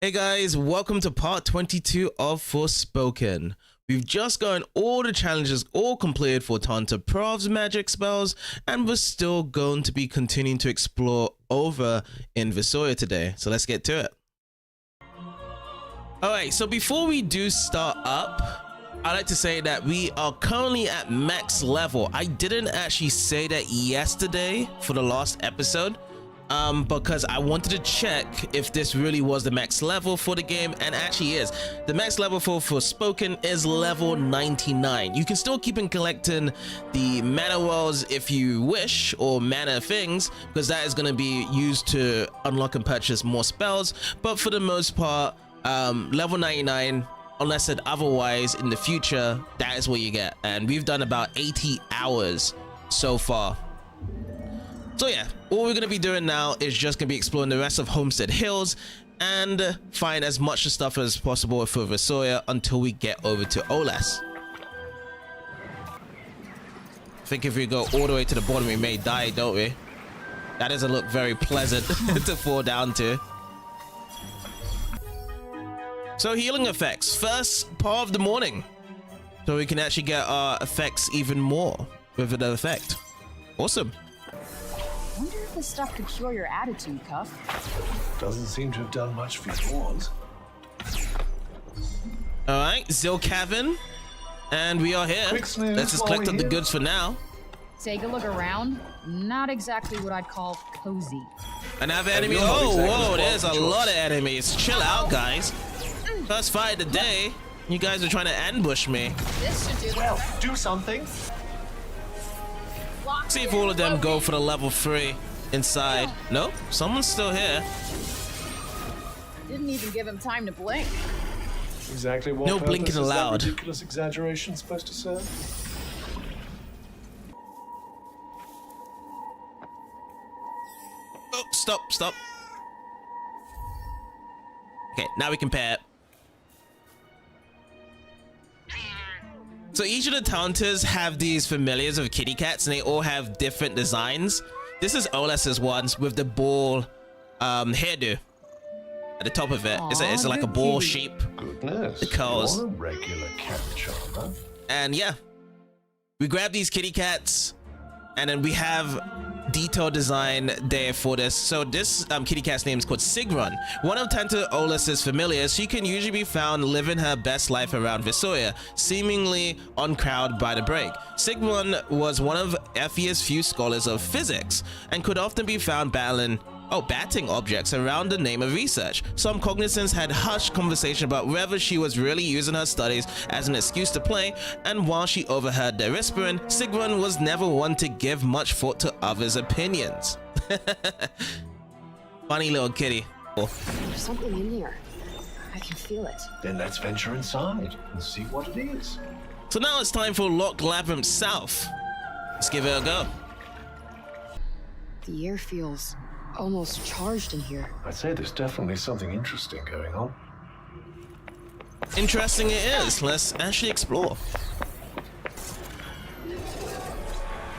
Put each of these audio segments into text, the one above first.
Hey guys, welcome to part 22 of Forspoken. We've just gotten all the challenges all completed for Tanta Prav's magic spells, and we're still going to be continuing to explore over in Visoria today. So let's get to it. Alright, so before we do start up, I'd like to say that we are currently at max level. I didn't actually say that yesterday for the last episode. Because I wanted to check if this really was the max level for the game, and actually is. The max level for Forspoken is level 99. You can still keep on collecting the mana wells if you wish, or mana things, because that is going to be used to unlock and purchase more spells. But for the most part, level 99, unless said otherwise in the future, that is what you get. And we've done about 80 hours so far. So yeah, all we're going to be doing now is just going to be exploring the rest of Homestead Hills and find as much stuff as possible for Visoria until we get over to Olas. I think if we go all the way to the bottom, we may die, don't we? That doesn't look very pleasant to fall down to. So healing effects. First part of the morning. So we can actually get our effects even more with an effect. Awesome. I wonder if this stuff could cure your attitude, Cuff. Doesn't seem to have done much for yours. Alright, Zil Cavern. And we are here. Let's just collect up the goods for now. Take a look around. Not exactly what I'd call cozy. Another enemy. Oh, whoa, there's a lot of enemies. Chill out, guys. First fight of the day. You guys are trying to ambush me. This should do Well, do something. See if all of them go for the level 3 inside. Nope, someone's still here. Didn't even give him time to blink. Exactly what No purpose blinking is that allowed. ridiculous exaggeration supposed to serve? Oh, stop. Okay, now we can pair it. So each of the Tantas have these familiars of kitty cats, and they all have different designs. This is Olas's ones with the ball hairdo at the top of it. It's like a ball shape. Goodness, The curls. you're a regular cat charmer. And yeah, we grab these kitty cats, and then we have detailed design there for this. So this kitty cat's name is called Sigrun. One of Tanta Olas's familiars. She can usually be found living her best life around Visoria, seemingly uncrowded by the break. Sigrun was one of Effie's few scholars of physics, and could often be found batting objects around the name of research. Some cognizants had hushed conversation about whether she was really using her studies as an excuse to play, and while she overheard their whispering, Sigrun was never one to give much thought to others' opinions. Funny little kitty. Oh. There's something in here. I can feel it. Then let's venture inside and see what it is. So now it's time for Loch Labyrinth South. Let's give it a go. The air feels almost charged in here. I'd say there's definitely something interesting going on. Interesting it is. Let's actually explore.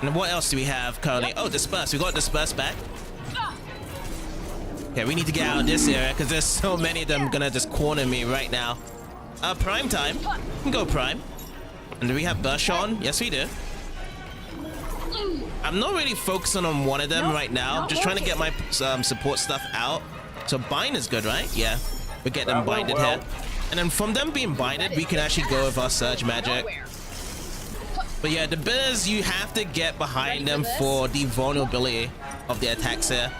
And what else do we have currently? Oh, disperse. We got disperse back. Okay, we need to get out of this area because there's so many of them gonna just corner me right now. Prime time. We can go prime. And do we have burst on? Yes, we do. I'm not really focusing on one of them right now. I'm just trying to get my support stuff out. So bind is good, right? Yeah, we get them binded here. And then from them being binded, we can actually go with our surge magic. But yeah, the bit is you have to get behind them for the vulnerability of the attacks here.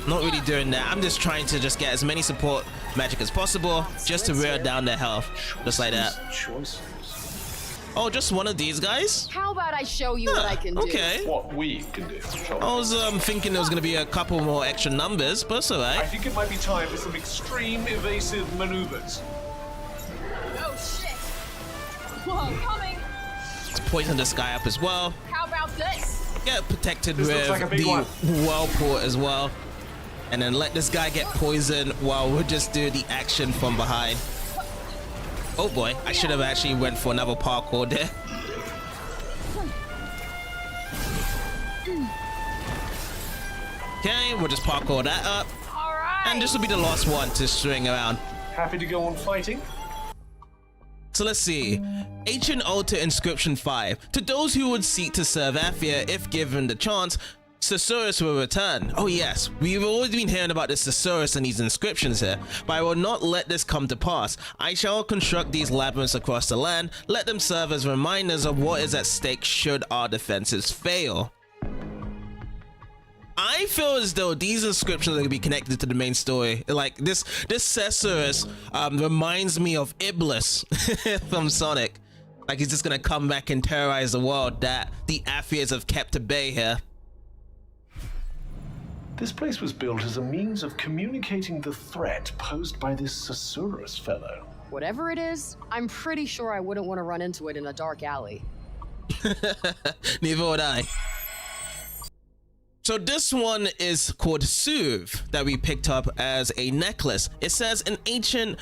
Not really doing that. I'm just trying to just get as many support magic as possible just to wear down their health. Just like that. Oh, just one of these guys? How about I show you what I can do? Okay. What we can do. I was thinking there was going to be a couple more extra numbers, but it's I alright. think it might be time for some extreme evasive maneuvers. Oh shit! Whoa, coming! Let's poison this guy up as well. How about this? Get protected This with looks like a big the one. whirlpool as well. And then let this guy get poisoned while we'll just do the action from behind. Oh boy, I should have actually went for another parkour there. Okay, we'll just parkour that up. All right. And this will be the last one to string around. Happy to go on fighting? So let's see. Ancient Altar Inscription 5. To those who would seek to serve Athia if given the chance, Thesaurus will return. Oh yes, we've always been hearing about this Thesaurus and these inscriptions here, but I will not let this come to pass. I shall construct these labyrinths across the land, let them serve as reminders of what is at stake should our defenses fail. I feel as though these inscriptions are going to be connected to the main story. Like this Thesaurus reminds me of Iblis from Sonic. Like he's just going to come back and terrorize the world that the Athias have kept at bay here. This place was built as a means of communicating the threat posed by this Susurrus fellow. Whatever it is, I'm pretty sure I wouldn't want to run into it in a dark alley. Neither would I. So this one is called Soothe that we picked up as a necklace. It says an ancient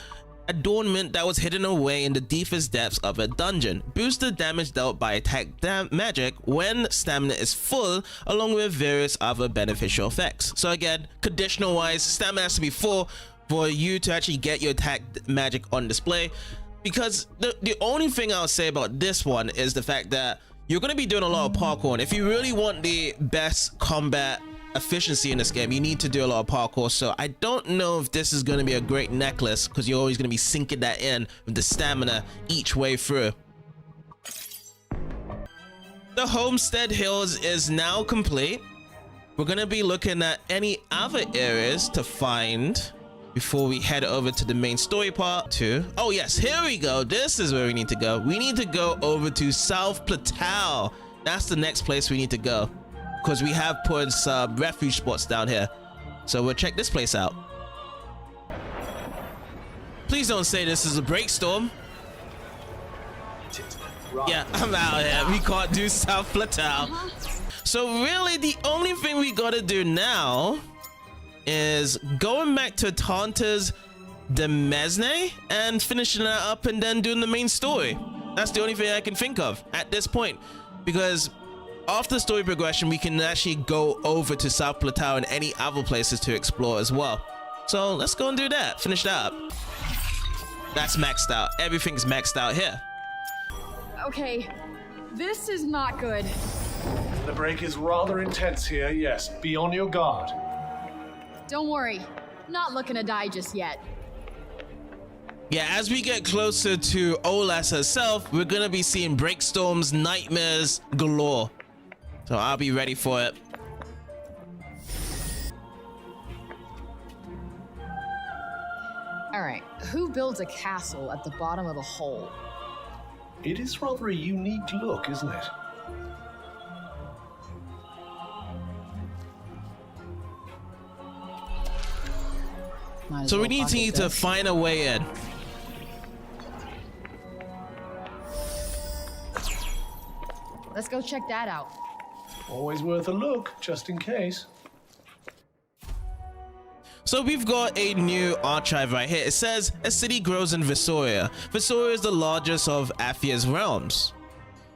adornment that was hidden away in the deepest depths of a dungeon. Boosts the damage dealt by attack magic when stamina is full, along with various other beneficial effects. So again, conditional wise, stamina has to be full for you to actually get your attack magic on display. Because the only thing I'll say about this one is the fact that you're going to be doing a lot of parkour, and if you really want the best combat efficiency in this game, you need to do a lot of parkour. So I don't know if this is going to be a great necklace, because you're always going to be sinking that in with the stamina each way through. The Homestead Hills is now complete. We're going to be looking at any other areas to find before we head over to the main story part too. Oh yes, here we go. This is where we need to go. We need to go over to South Plateau. That's the next place we need to go, because we have put some refuge spots down here. So we'll check this place out. Please don't say this is a break storm. Yeah, I'm out here. We can't do South Plateau. So really the only thing we gotta do now is going back to Tanta's Demesne and finishing that up and then doing the main story. That's the only thing I can think of at this point, because after story progression we can actually go over to South Plateau and any other places to explore as well. So let's go and do that, finish that up. That's maxed out. Everything's maxed out here. Okay, this is not good. The break is rather intense here, yes. Be on your guard. Don't worry, not looking to die just yet. Yeah, as we get closer to Olas herself, we're gonna be seeing break storms, nightmares galore. So I'll be ready for it. All right, who builds a castle at the bottom of a hole? It is rather a unique look, isn't it? So we need to find a way in. Let's go check that out. Always worth a look, just in case. So we've got a new archive right here. It says a city grows in Visoria. Visoria is the largest of Athia's realms,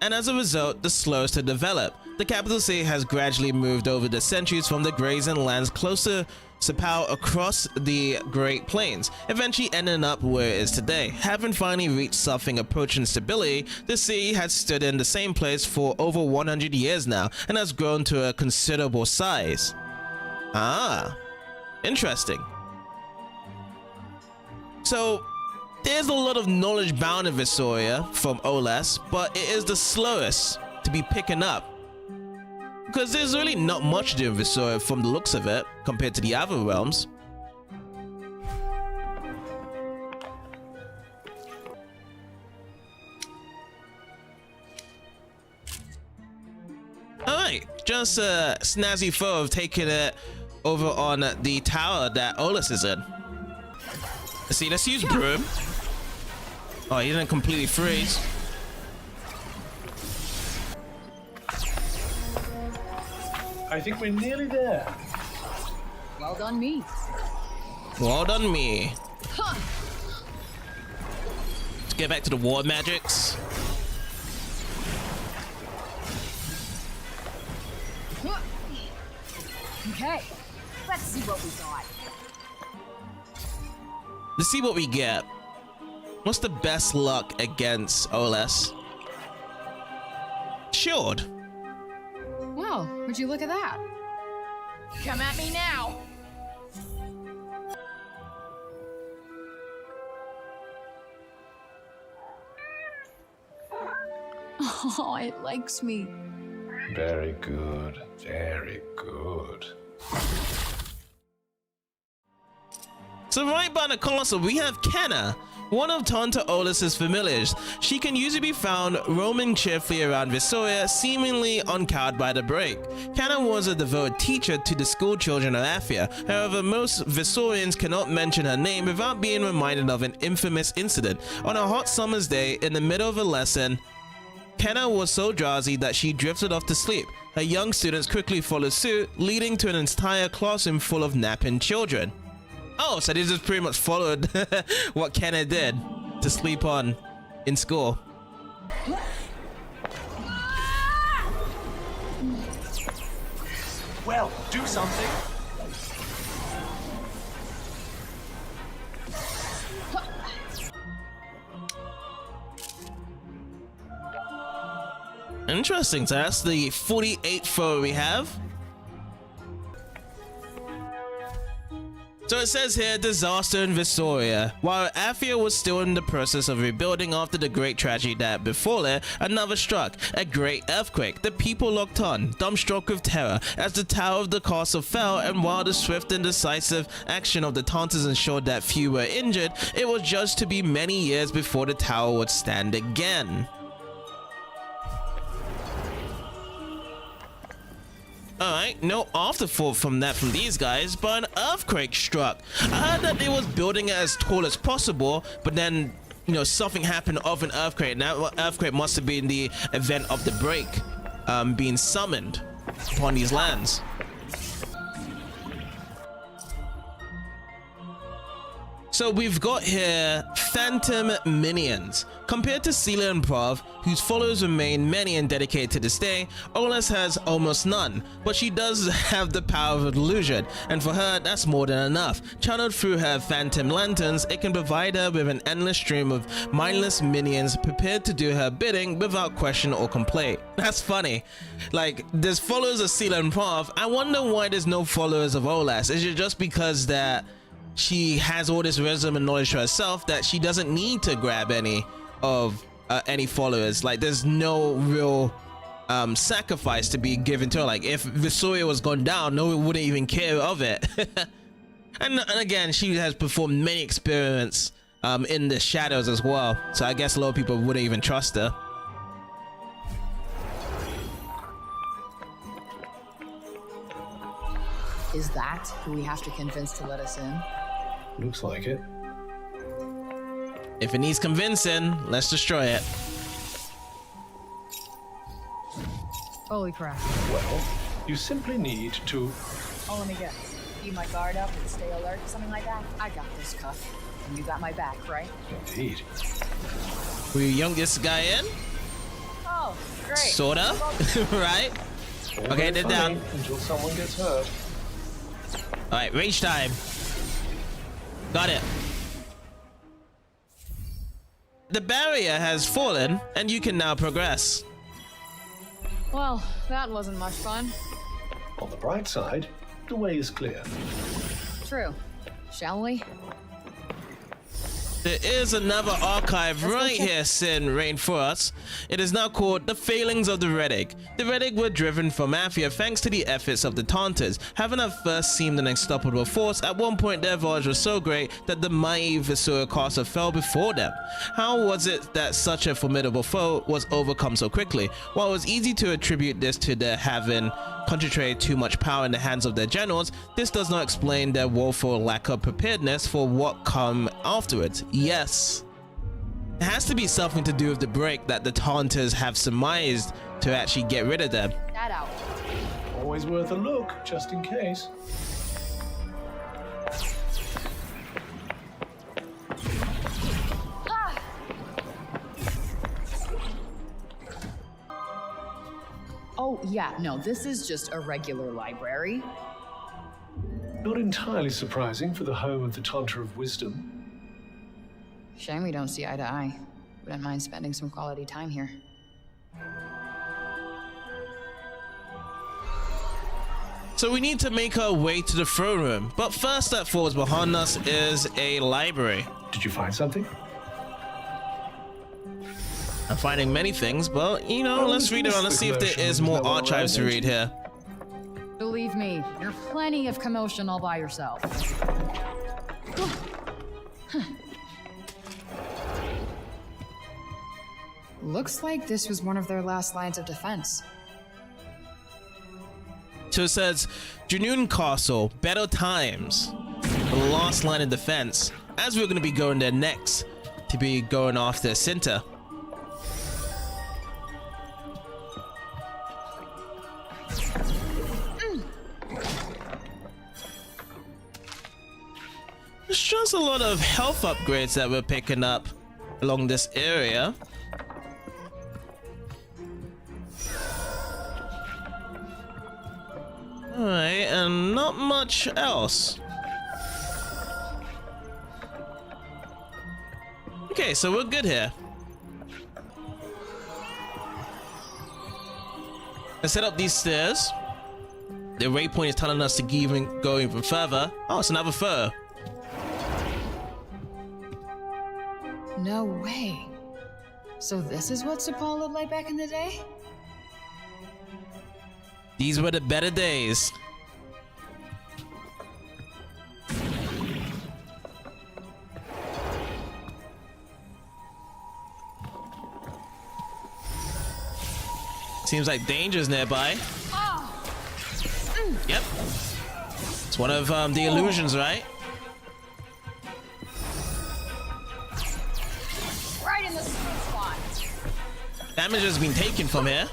and as a result, the slowest to develop. The capital city has gradually moved over the centuries from the grazing lands closer to power across the Great Plains, eventually ending up where it is today. Having finally reached something approaching stability, the city has stood in the same place for over 100 years now and has grown to a considerable size. Ah, interesting. So there's a lot of knowledge bound in Visoria from Olas, but it is the slowest to be picking up, because there's really not much to do in Visoria from the looks of it compared to the other realms. Alright, just a snazzy photo of taking it over on the tower that Olas is in. Let's see, let's use broom. Oh, he didn't completely freeze. I think we're nearly there. Well done, me. Well done, me. Let's get back to the war magics. Okay, let's see what we got. Let's see what we get. What's the best luck against Olas? Shield. Well, would you look at that? Come at me now. Oh, it likes me. Very good. Very good. So right by the castle, we have Kenna, one of Tanta Olas' familiars. She can usually be found roaming cheerfully around Visoria, seemingly uncowed by the break. Kenna was a devoted teacher to the school children of Athia. However, most Visorians cannot mention her name without being reminded of an infamous incident. On a hot summer's day, in the middle of a lesson, Kenna was so drowsy that she drifted off to sleep. Her young students quickly followed suit, leading to an entire classroom full of napping children. Oh, so they just pretty much followed what Kenna did to sleep on in school. Well, do something. Interesting, so that's the 48th photo we have. So it says here, disaster in Visoria. While Athia was still in the process of rebuilding after the great tragedy that befell it, another struck, a great earthquake. The people looked on, dumbstruck with terror, as the tower of the castle fell, and while the swift and decisive action of the Tantas ensured that few were injured, it was judged to be many years before the tower would stand again. Alright, no afterthought from these guys, but an earthquake struck. I heard that they was building it as tall as possible, but then, you know, something happened of an earthquake. Now, earthquake must have been the event of the break being summoned upon these lands. So we've got here phantom minions. Compared to Celia and Prav, whose followers remain many and dedicated to this day, Olas has almost none, but she does have the power of illusion, and for her, that's more than enough. Channeled through her phantom lanterns, it can provide her with an endless stream of mindless minions prepared to do her bidding without question or complaint. That's funny. Like, there's followers of Celia and Prav. I wonder why there's no followers of Olas. Is it just because that she has all this wisdom and knowledge to herself that she doesn't need to grab any of any followers? Like, there's no real sacrifice to be given to her. Like, if Visoria was gone down, no one wouldn't even care of it. and again, she has performed many experiments in the shadows as well, so I guess a lot of people wouldn't even trust her. Is that who we have to convince to let us in? Looks like it. If it needs convincing, let's destroy it. Holy crap. Well, you simply need to... Oh, let me guess. Keep my guard up and stay alert, something like that? I got this, Cuff. And you got my back, right? Indeed. We young this guy in? Oh, great. Sorta, right? Okay, they're down. Until someone gets hurt. Alright, rage time. Got it. The barrier has fallen, and you can now progress. Well, that wasn't much fun. On the bright side, the way is clear. True. Shall we? There is another archive right here, Sin Rain for us. It is now called The Failings of the Reddick. The Reddick were driven from Athia thanks to the efforts of the Tantas. Having at first seemed an unstoppable force, at one point their advantage was so great that the mighty Visoria castle fell before them. How was it that such a formidable foe was overcome so quickly? While it was easy to attribute this to their having concentrated too much power in the hands of their generals, this does not explain their woeful lack of preparedness for what come afterwards. Yes, it has to be something to do with the break that the Tantas have surmised to actually get rid of them. That out. Always worth a look, just in case. Ah! Oh, yeah, no, this is just a regular library. Not entirely surprising for the home of the Tanta of Wisdom. Shame we don't see eye to eye. Wouldn't mind spending some quality time here. So we need to make our way to the throne room, but first step forwards behind us is a library. Did you find something? I'm finding many things, but you know, let's read around. Let's see if there is more archives to read here. Believe me, you're plenty of commotion all by yourself. Looks like this was one of their last lines of defense. So it says, Junoon Castle, better times. The last line of defense, as we're going to be going there next to be going after Cinta. There's just a lot of health upgrades that we're picking up along this area. Alright, and not much else. Okay, so we're good here. Let's set up these stairs. The waypoint is telling us to go even further. Oh, it's another photo. No way. So this is what Sepal looked like back in the day? These were the better days. Seems like danger's nearby. Yep. It's one of the illusions, right? Right in the sweet spot. Damage has been taken from here.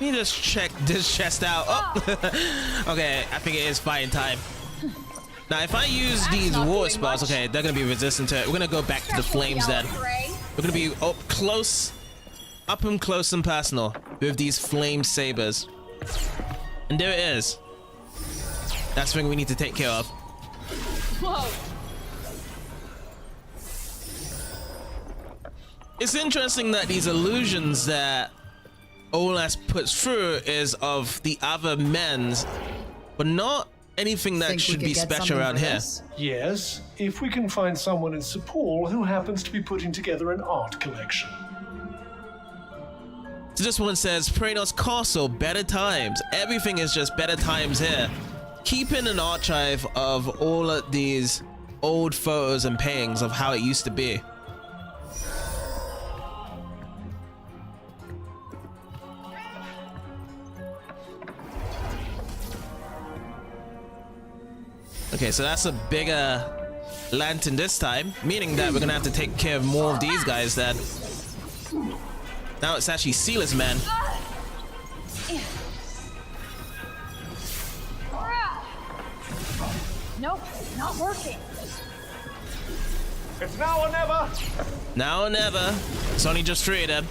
Let me just check this chest out. Oh, okay, I think it is fighting time. Now, if I use these water spells, okay, they're gonna be resistant to it. We're gonna go back to the flames then. We're gonna be up and close and personal with these flame sabers. And there it is. That's something we need to take care of. Whoa. It's interesting that these illusions that Olas puts through is of the other men's, but not anything that should be special around here. Yes, if we can find someone in Sepal who happens to be putting together an art collection. So this one says, Praenos Castle, better times. Everything is just better times here. Keeping an archive of all of these old photos and paintings of how it used to be. Okay, so that's a bigger lantern this time, meaning that we're gonna have to take care of more of these guys then. Now it's actually Sealer's men. Nope, not working. It's now or never! Now or never. It's only just three of them.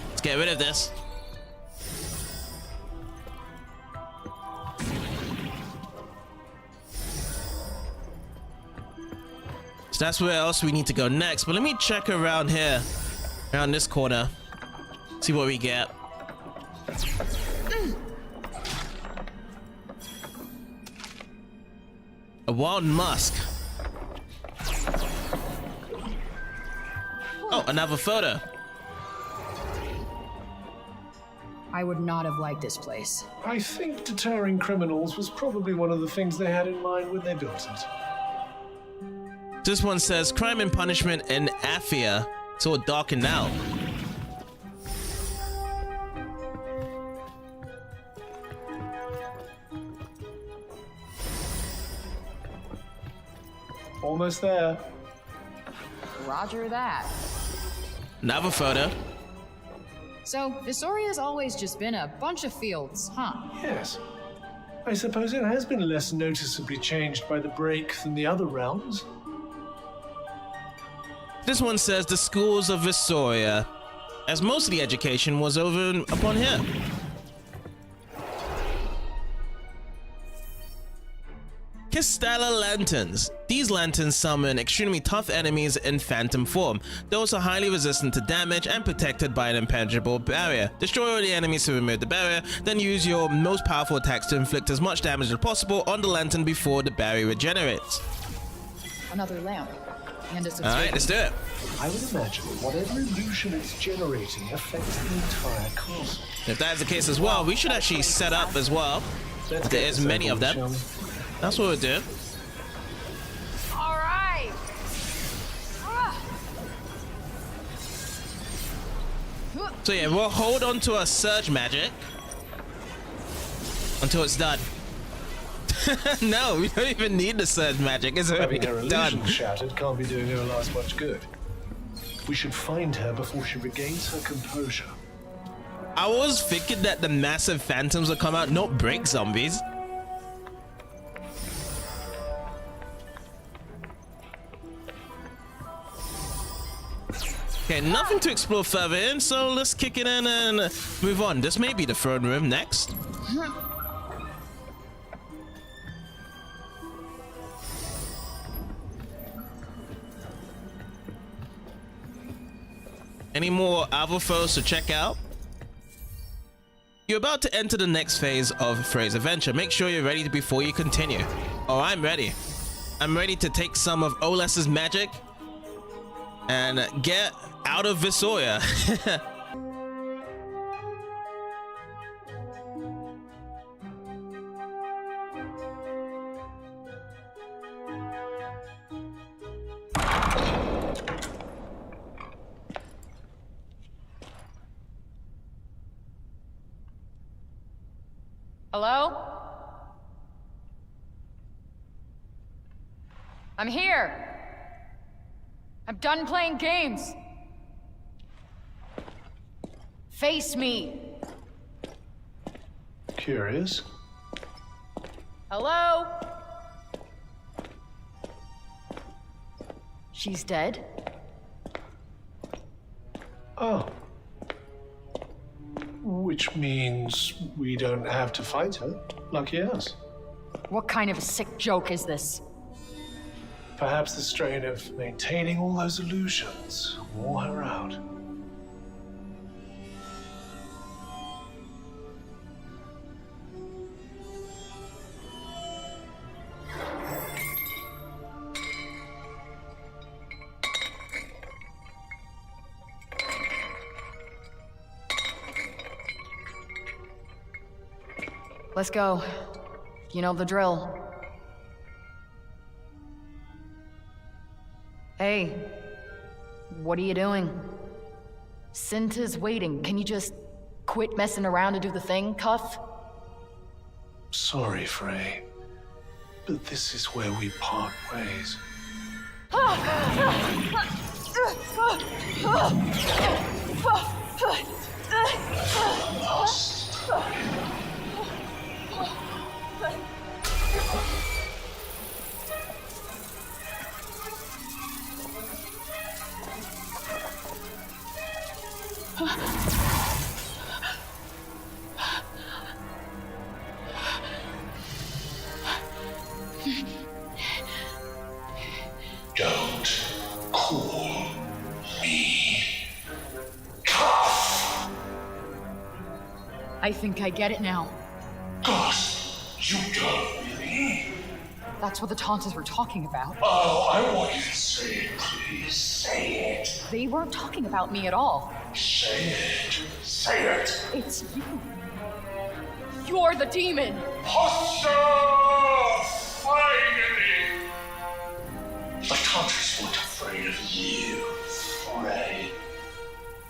Let's get rid of this. So that's where else we need to go next. But let me check around here. Around this corner. See what we get. A wild musk. Oh, another photo. I would not have liked this place. I think deterring criminals was probably one of the things they had in mind when they built it. This one says crime and punishment in Athia. It's all darkened out. Almost there. Roger that. Another photo. So, Visoria's always just been a bunch of fields, huh? Yes. I suppose it has been less noticeably changed by the break than the other realms. This one says the schools of Visoria, as most of the education was over upon here. Crystallar lanterns. These lanterns summon extremely tough enemies in phantom form. They're also highly resistant to damage and protected by an impenetrable barrier. Destroy all the enemies to remove the barrier, then use your most powerful attacks to inflict as much damage as possible on the lantern before the barrier regenerates. Another lamp. And it's Alright, let's do it. I would imagine whatever illusion it's generating affects the entire castle. If that's the case as well, we should actually set up as well. Let's There get is this many over of with, them. shall we? That's what we're doing. all right. So yeah, we'll hold on to our surge magic until it's done. No, we don't even need the surge magic. It's already Having her done. illusion shattered can't be doing her Olas much good. We should find her before she regains her composure. I was thinking that the massive phantoms will come out, not break zombies. Okay, nothing to explore further in, so let's kick it in and move on. This may be the throne room next. Any more Avofos to check out? You're about to enter the next phase of Frey's adventure. Make sure you're ready before you continue. Oh, I'm ready. I'm ready to take some of Olas's magic and get out of Visoria. Hello? I'm here. I'm done playing games. Face me. Curious. Hello? She's dead? Oh. Which means we don't have to fight her. Lucky us. What kind of a sick joke is this? Perhaps the strain of maintaining all those illusions wore her out. Let's go. You know the drill. Hey, what are you doing? Cinta's waiting. Can you just quit messing around and do the thing, Cuff? Sorry, Frey, but this is where we part ways. Don't call me Cuff. I think I get it now. Gus, you don't really? That's what the Tantas were talking about. Oh, I want you to say it, please. Say it. They weren't talking about me at all. Say it. Say it. It's you. You're the demon. Posture! Finally! The countries weren't afraid of you, Frey.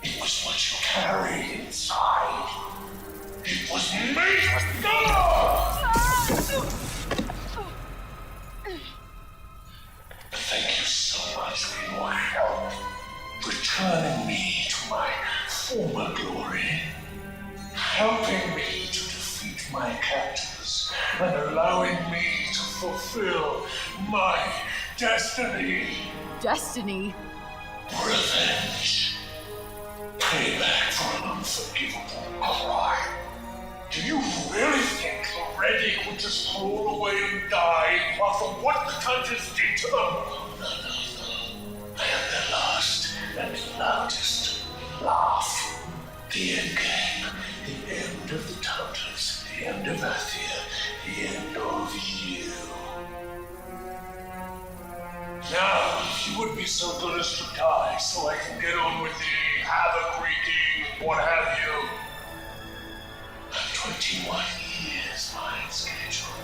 It was what you carried inside. It was me! Thank you so much for your help. Returning me to my former glory. Helping me to defeat my captors. And allowing me to fulfill my destiny. Destiny? Revenge. Payback for an unforgivable crime. Do you really think the Red Ink would just roll away and die after what the Tantas did to them? No. I am their last and loudest laugh. The end game. The end of the Tantas. The end of Athia. The end of you. Now, if you would be so good as to die so I can get on with the havoc-wreaking, what have you. I'm 21 years behind schedule.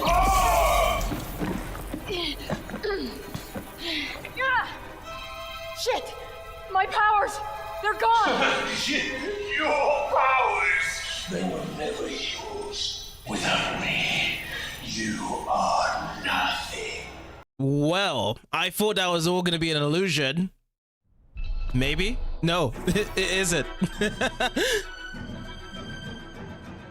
Ah! Shit! My powers! They're gone! Your powers! They were never yours. Without me, you are nothing. Well, I thought that was all gonna be an illusion. Maybe? No, it isn't.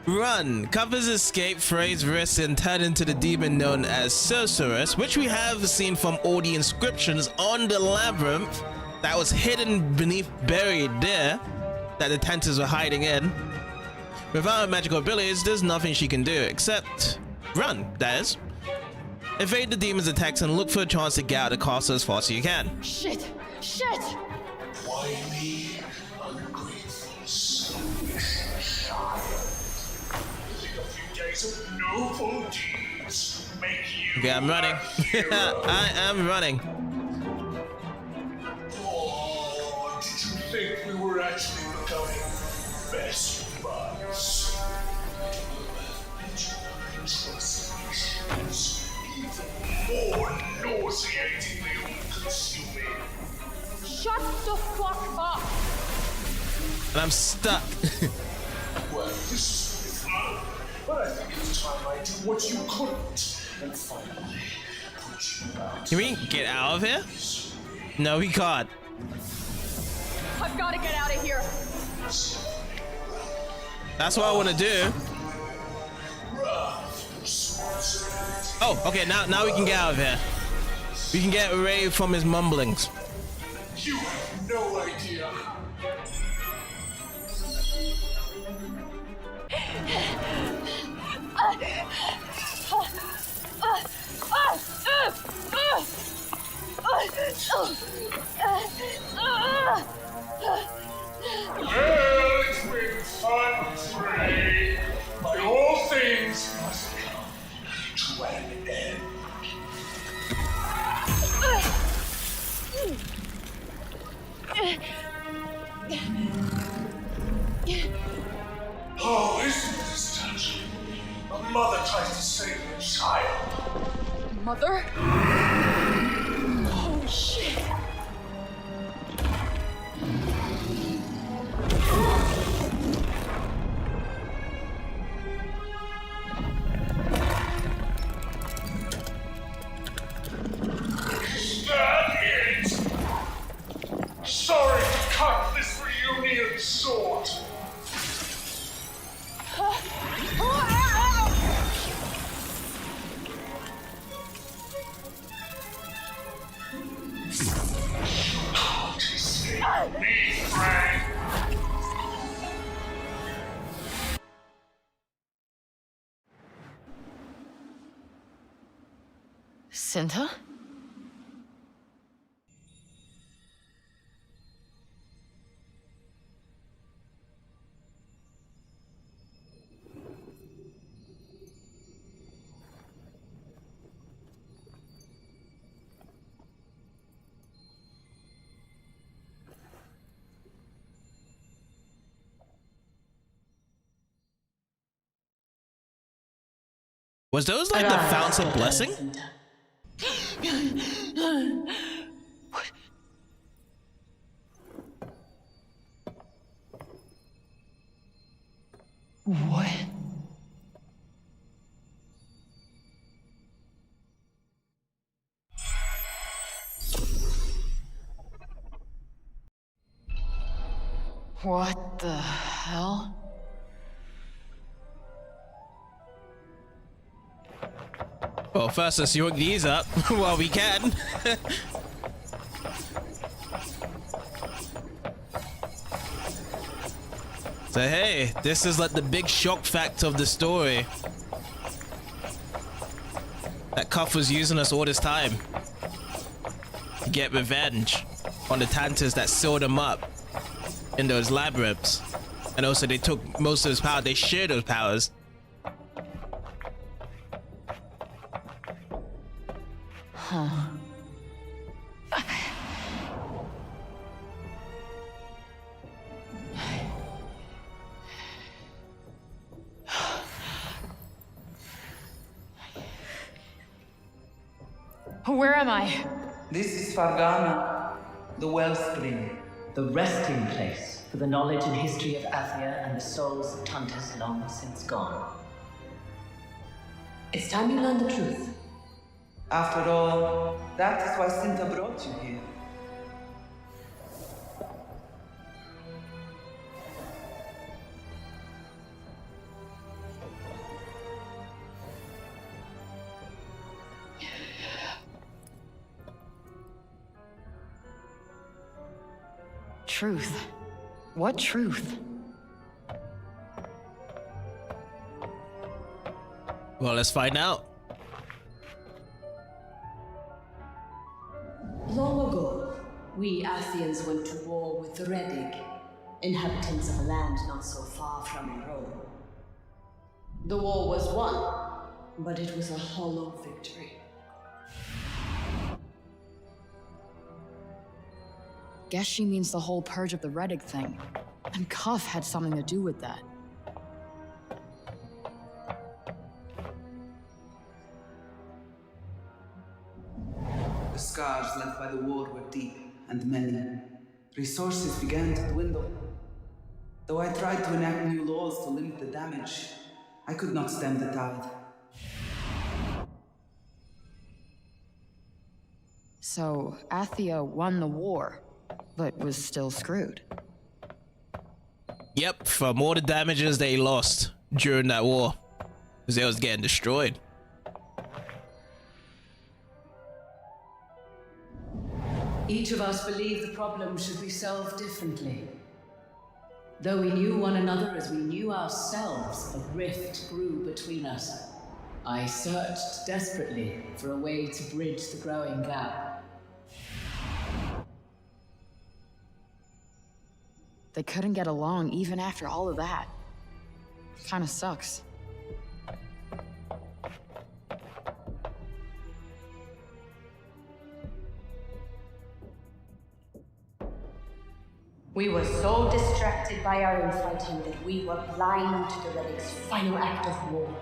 Run! Covers escape, frays wrists, and turn into the demon known as Sorceress, which we have seen from all the inscriptions on the labyrinth that was hidden beneath buried there that the Tantas were hiding in. Without her magical abilities, there's nothing she can do except run, that is. Evade the demon's attacks and look for a chance to get out of the castle as fast as you can. Shit! Why me, ungrateful, selfish child? Living a few days of noble deeds make you. Okay, I'm running. I am running. Oh, did you think we were actually becoming best buds? Even more nauseatingly all-consuming. Shut the fuck up! And I'm stuck. Well, this is fun, but I think it's time I did what you couldn't, and finally put you out. Can we get out of here? No, we can't. I've gotta get out of here! That's what I want to do. Oh, okay, now we can get out of here. We can get Ray from his mumblings. You have no idea. Well, it's been fun, Ray. By all things must come to an end. Oh, isn't this touching? A mother tries to save her child. Mother? Holy shit! Is that it? Sorry to cut this reunion short. Me, Frank. Cinta? Was those like the founts of blessing? What? What the hell? Well, first let's yoink these up while we can. So hey, this is like the big shock factor of the story. That Cuff was using us all this time to get revenge on the Tantas that sealed him up in those labyrinths. And also they took most of his power, they shared those powers. Huh. Where am I? This is Fargana, the wellspring. The resting place for the knowledge and history of Athia and the souls of Tantas long since gone. It's time you learned the truth. After all, that is why Sinta brought you here. Truth. What truth? Well, let's find out. Long ago, we Athians went to war with the Redig, inhabitants of a land not so far from Rome. The war was won, but it was a hollow victory. Guess she means the whole purge of the Redig thing. And Cuff had something to do with that. The scars left by the war were deep and many. Resources began to dwindle. Though I tried to enact new laws to limit the damage, I could not stem the tide. So, Athia won the war, but was still screwed. Yep, from all the damages they lost during that war, because they was getting destroyed. Each of us believed the problem should be solved differently. Though we knew one another as we knew ourselves, a rift grew between us. I searched desperately for a way to bridge the growing gap. They couldn't get along even after all of that. Kinda sucks. We were so distracted by our infighting that we were blind to the Relic's final act of war.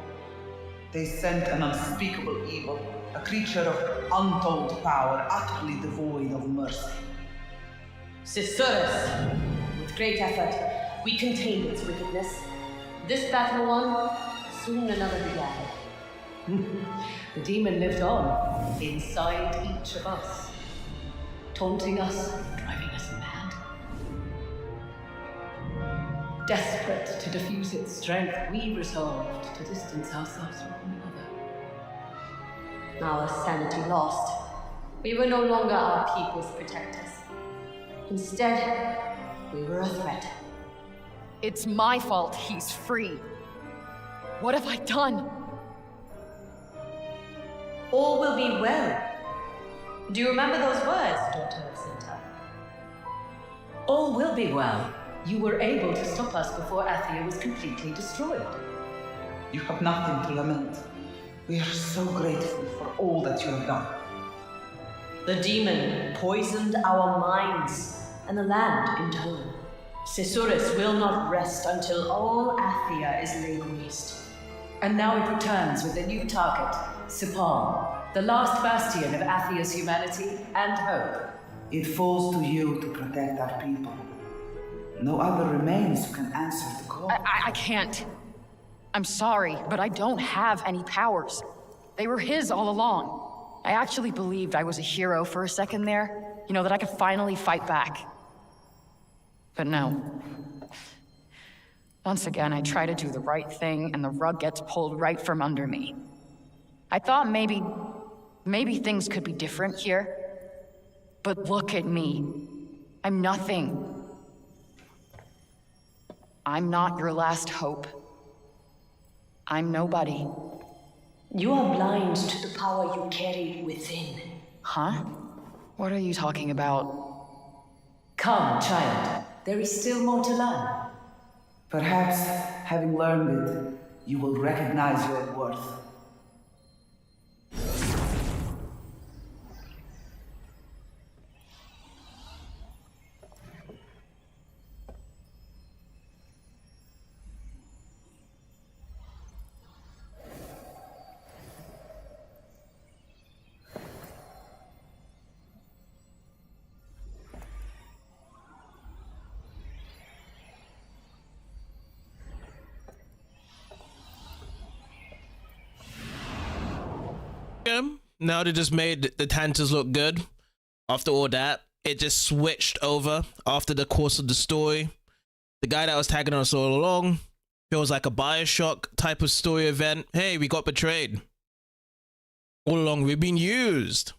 They sent an unspeakable evil, a creature of untold power, utterly devoid of mercy. Cisurus! With great effort, we contained its wickedness. This battle won, soon another began. The demon lived on, inside each of us, taunting us, driving us mad. Desperate to diffuse its strength, we resolved to distance ourselves from one another. Our sanity lost. We were no longer our people's protectors. Instead, we were a threat. It's my fault he's free. What have I done? All will be well. Do you remember those words, daughter of Sinta? All will be well. You were able to stop us before Athia was completely destroyed. You have nothing to lament. We are so grateful for all that you have done. The demon poisoned our minds and the land in turn. Cisurus will not rest until all Athia is laid waste. And now it returns with a new target, Sipal, the last bastion of Athia's humanity and hope. It falls to you to protect our people. No other remains who can answer the call. I can't. I'm sorry, but I don't have any powers. They were his all along. I actually believed I was a hero for a second there. You know, that I could finally fight back. But no. Once again, I try to do the right thing, and the rug gets pulled right from under me. I thought maybe things could be different here. But look at me. I'm nothing. I'm not your last hope. I'm nobody. You are blind to the power you carry within. Huh? What are you talking about? Come, child. There is still more to learn. Perhaps, having learned it, you will recognize your worth. Now they just made the Tantas look good. After all that, it just switched over after the course of the story. The guy that was tagging us all along feels like a Bioshock type of story event. Hey, we got betrayed. All along, we've been used.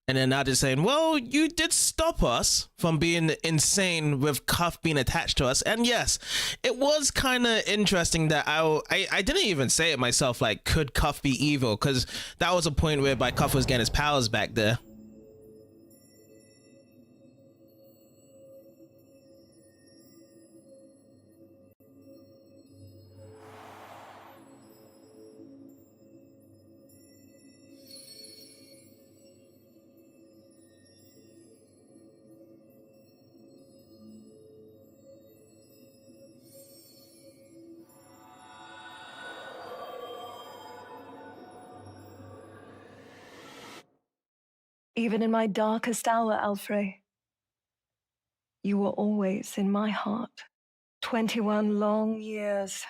And then now they're saying, well, you did stop us from being insane with Cuff being attached to us. And yes, it was kind of interesting that I didn't even say it myself, like, could Cuff be evil? Because that was a point whereby Cuff was getting his powers back there. Even in my darkest hour, Alfred, you were always in my heart. 21 long years.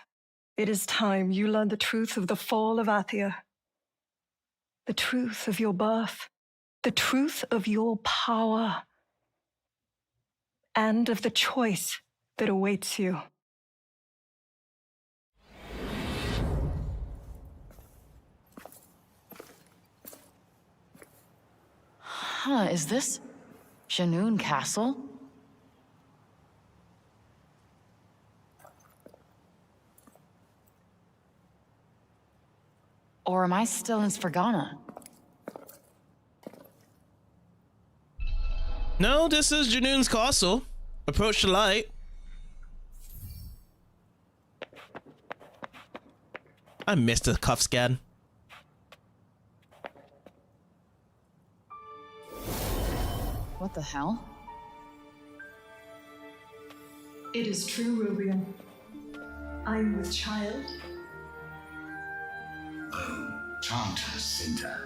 It is time you learned the truth of the fall of Athia. The truth of your birth. The truth of your power. And of the choice that awaits you. Huh, is this Janoon Castle? Or am I still in Svergana? No, this is Janoon's castle. Approach the light. I missed the Cuff scan. What the hell? It is true, Rubian. I'm with child. Oh, Tanta Cinta.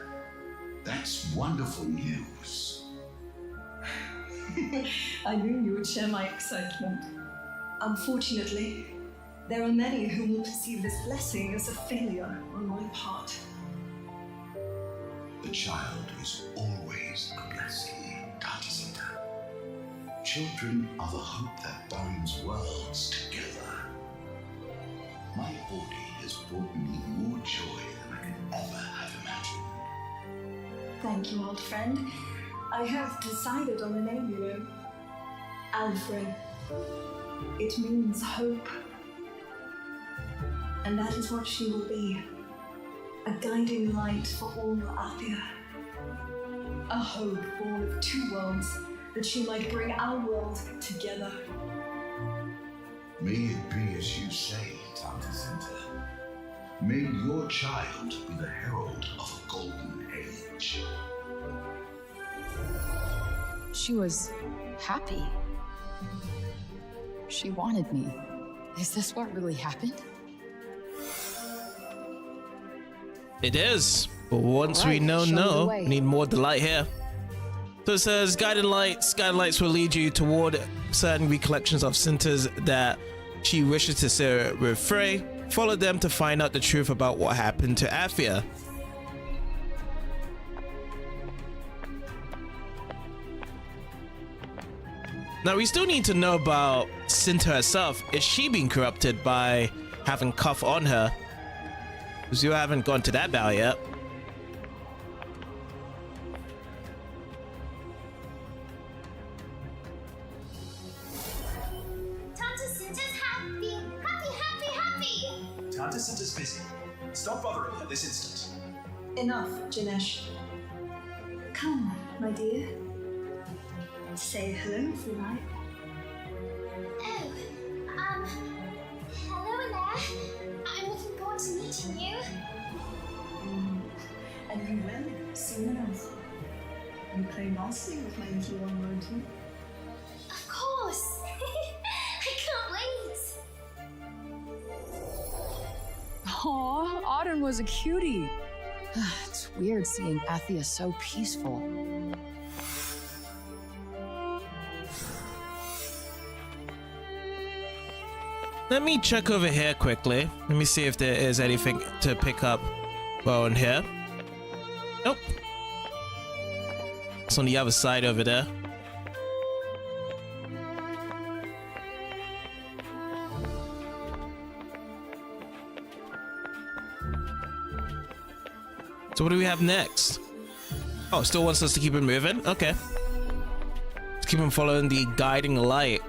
That's wonderful news. I knew you would share my excitement. Unfortunately, there are many who will perceive this blessing as a failure on my part. The child is always a blessing, Tanta Cinta. Children are the hope that binds worlds together. My body has brought me more joy than I could ever have imagined. Thank you, old friend. I have decided on a name, you know. Alfred. It means hope. And that is what she will be. A guiding light for all Athia. A hope born of two worlds, that she might bring our world together. May it be as you say, Tanta Cinta. May your child be the herald of a golden age. She was happy. She wanted me. Is this what really happened? It is, but once we know, we need more delight here. So it says, guiding lights will lead you toward certain recollections of Cinta's that she wishes to share with Frey. Follow them to find out the truth about what happened to Athia. Now we still need to know about Cinta herself. Is she being corrupted by having Cuff on her? Because you haven't gone to that battle yet. Tanta Center's busy. Stop bothering her this instant. Enough, Janesh. Come, my dear. Say hello if you like. Oh, hello there. I'm looking forward to meeting you. And you will, soon enough. You play nicely with my little one, won't you? Of course. I can't wait. Aw, Auden was a cutie. It's weird seeing Athia so peaceful. Let me check over here quickly. Let me see if there is anything to pick up well in here. Nope. It's on the other side over there. So what do we have next? Oh, it still wants us to keep it moving? Okay. Let's keep on following the guiding light.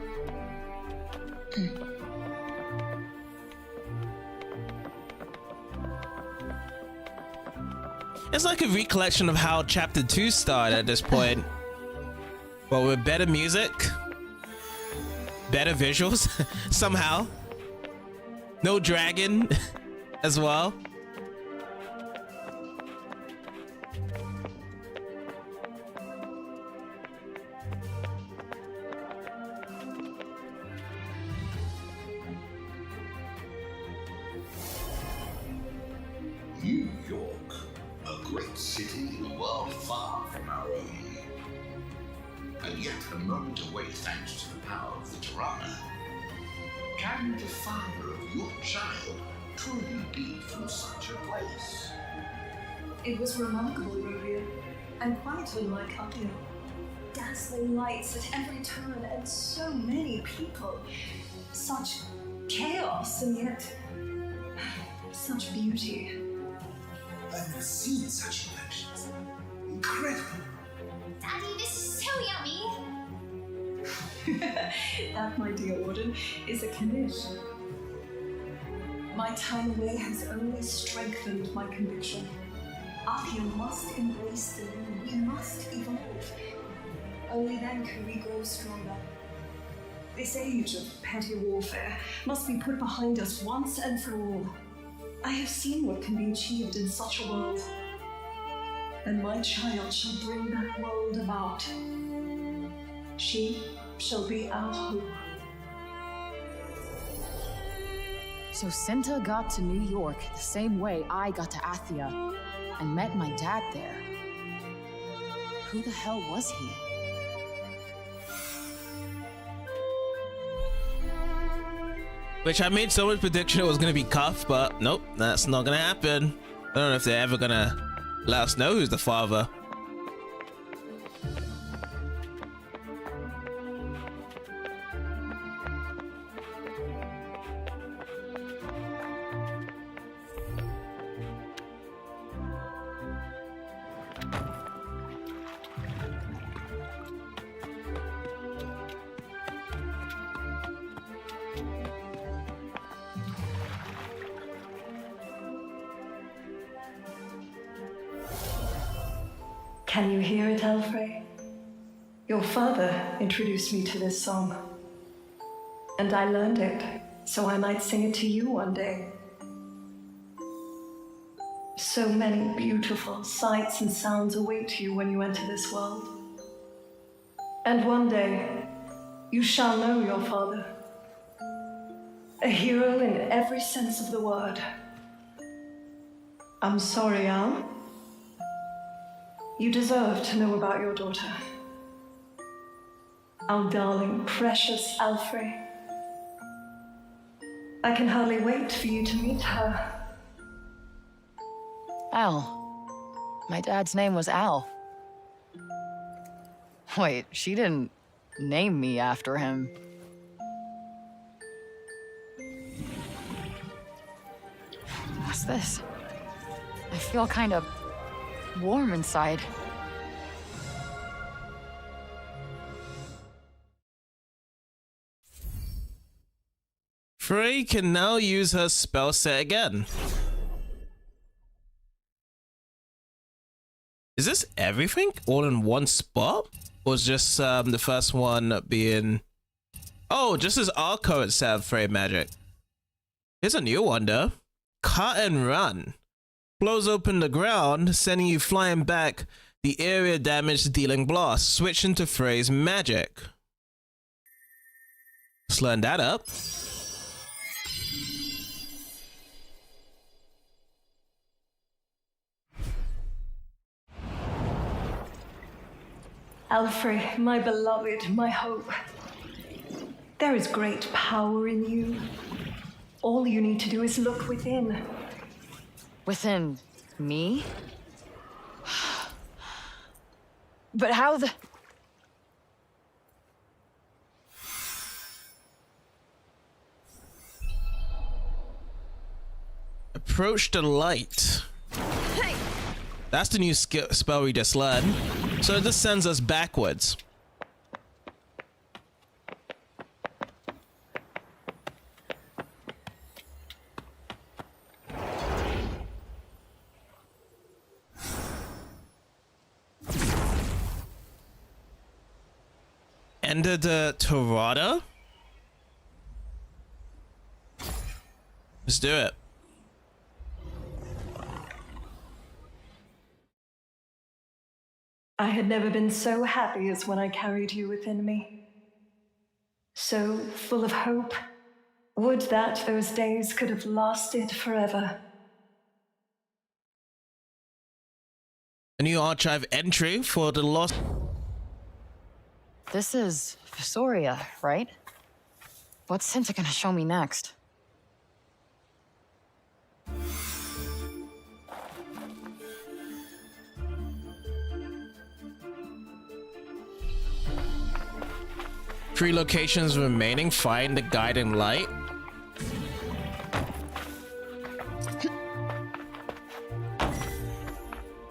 It's like a recollection of how chapter 2 started at this point. Well, with better music, better visuals, somehow. No dragon as well. New York, a great city in a world far from our own. And yet a moment away thanks to the power of the Tirana. Can the father of your child truly be from such a place? It was remarkable, Romeo, and quite unlike Adia. Dazzling lights at every turn, and so many people. Such chaos, and yet such beauty. I've never seen such elections. Incredible. Daddy, this is so yummy. That, my dear Warden, is a Kanish. My time away has only strengthened my conviction. Adia must embrace the new. We must evolve. Only then can we grow stronger. This age of petty warfare must be put behind us once and for all. I have seen what can be achieved in such a world, and my child shall bring that world about. She shall be our hope. So Cinta got to New York the same way I got to Athia, and met my dad there. Who the hell was he? Which I made so much prediction it was gonna be Cuff, but nope, that's not gonna happen. I don't know if they're ever gonna let us know who's the father. Can you hear it, Alfred? Your father introduced me to this song, and I learned it so I might sing it to you one day. So many beautiful sights and sounds await you when you enter this world. And one day, you shall know your father. A hero in every sense of the word. I'm sorry, Al. You deserve to know about your daughter. Our darling, precious Alfred. I can hardly wait for you to meet her. Al. My dad's name was Al. Wait, she didn't name me after him. What's this? I feel kind of warm inside. Frey can now use her spell set again. Is this everything all in one spot? Or is just the first one being... Oh, just as our current set of Frey magic. Here's a new one though. Cut and run. Blows open the ground, sending you flying back. The area damage dealing blast. Switch into Frey's magic. Let's learn that up. Alfrey, my beloved, my hope. There is great power in you. All you need to do is look within. Within me? But how the... Approach the light. That's the new spell we just learned. So this sends us backwards. Enter the Torada. Let's do it. I had never been so happy as when I carried you within me. So full of hope. Would that those days could have lasted forever. A new archive entry for the lost... This is Visoria, right? What's Cinta gonna show me next? Three locations remaining. Find the guiding light.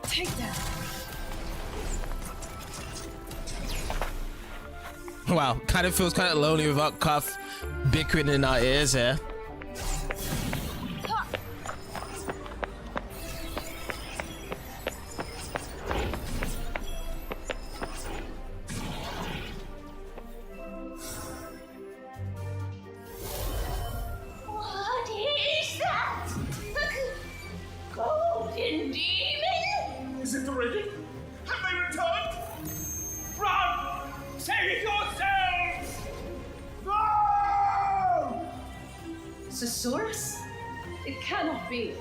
Take that. Wow, kind of feels kind of lonely without Cuff bickering in our ears here. What is that? A golden demon? Is it ready? Have they returned? Run! Save yourselves! No! Susurrus? It cannot be.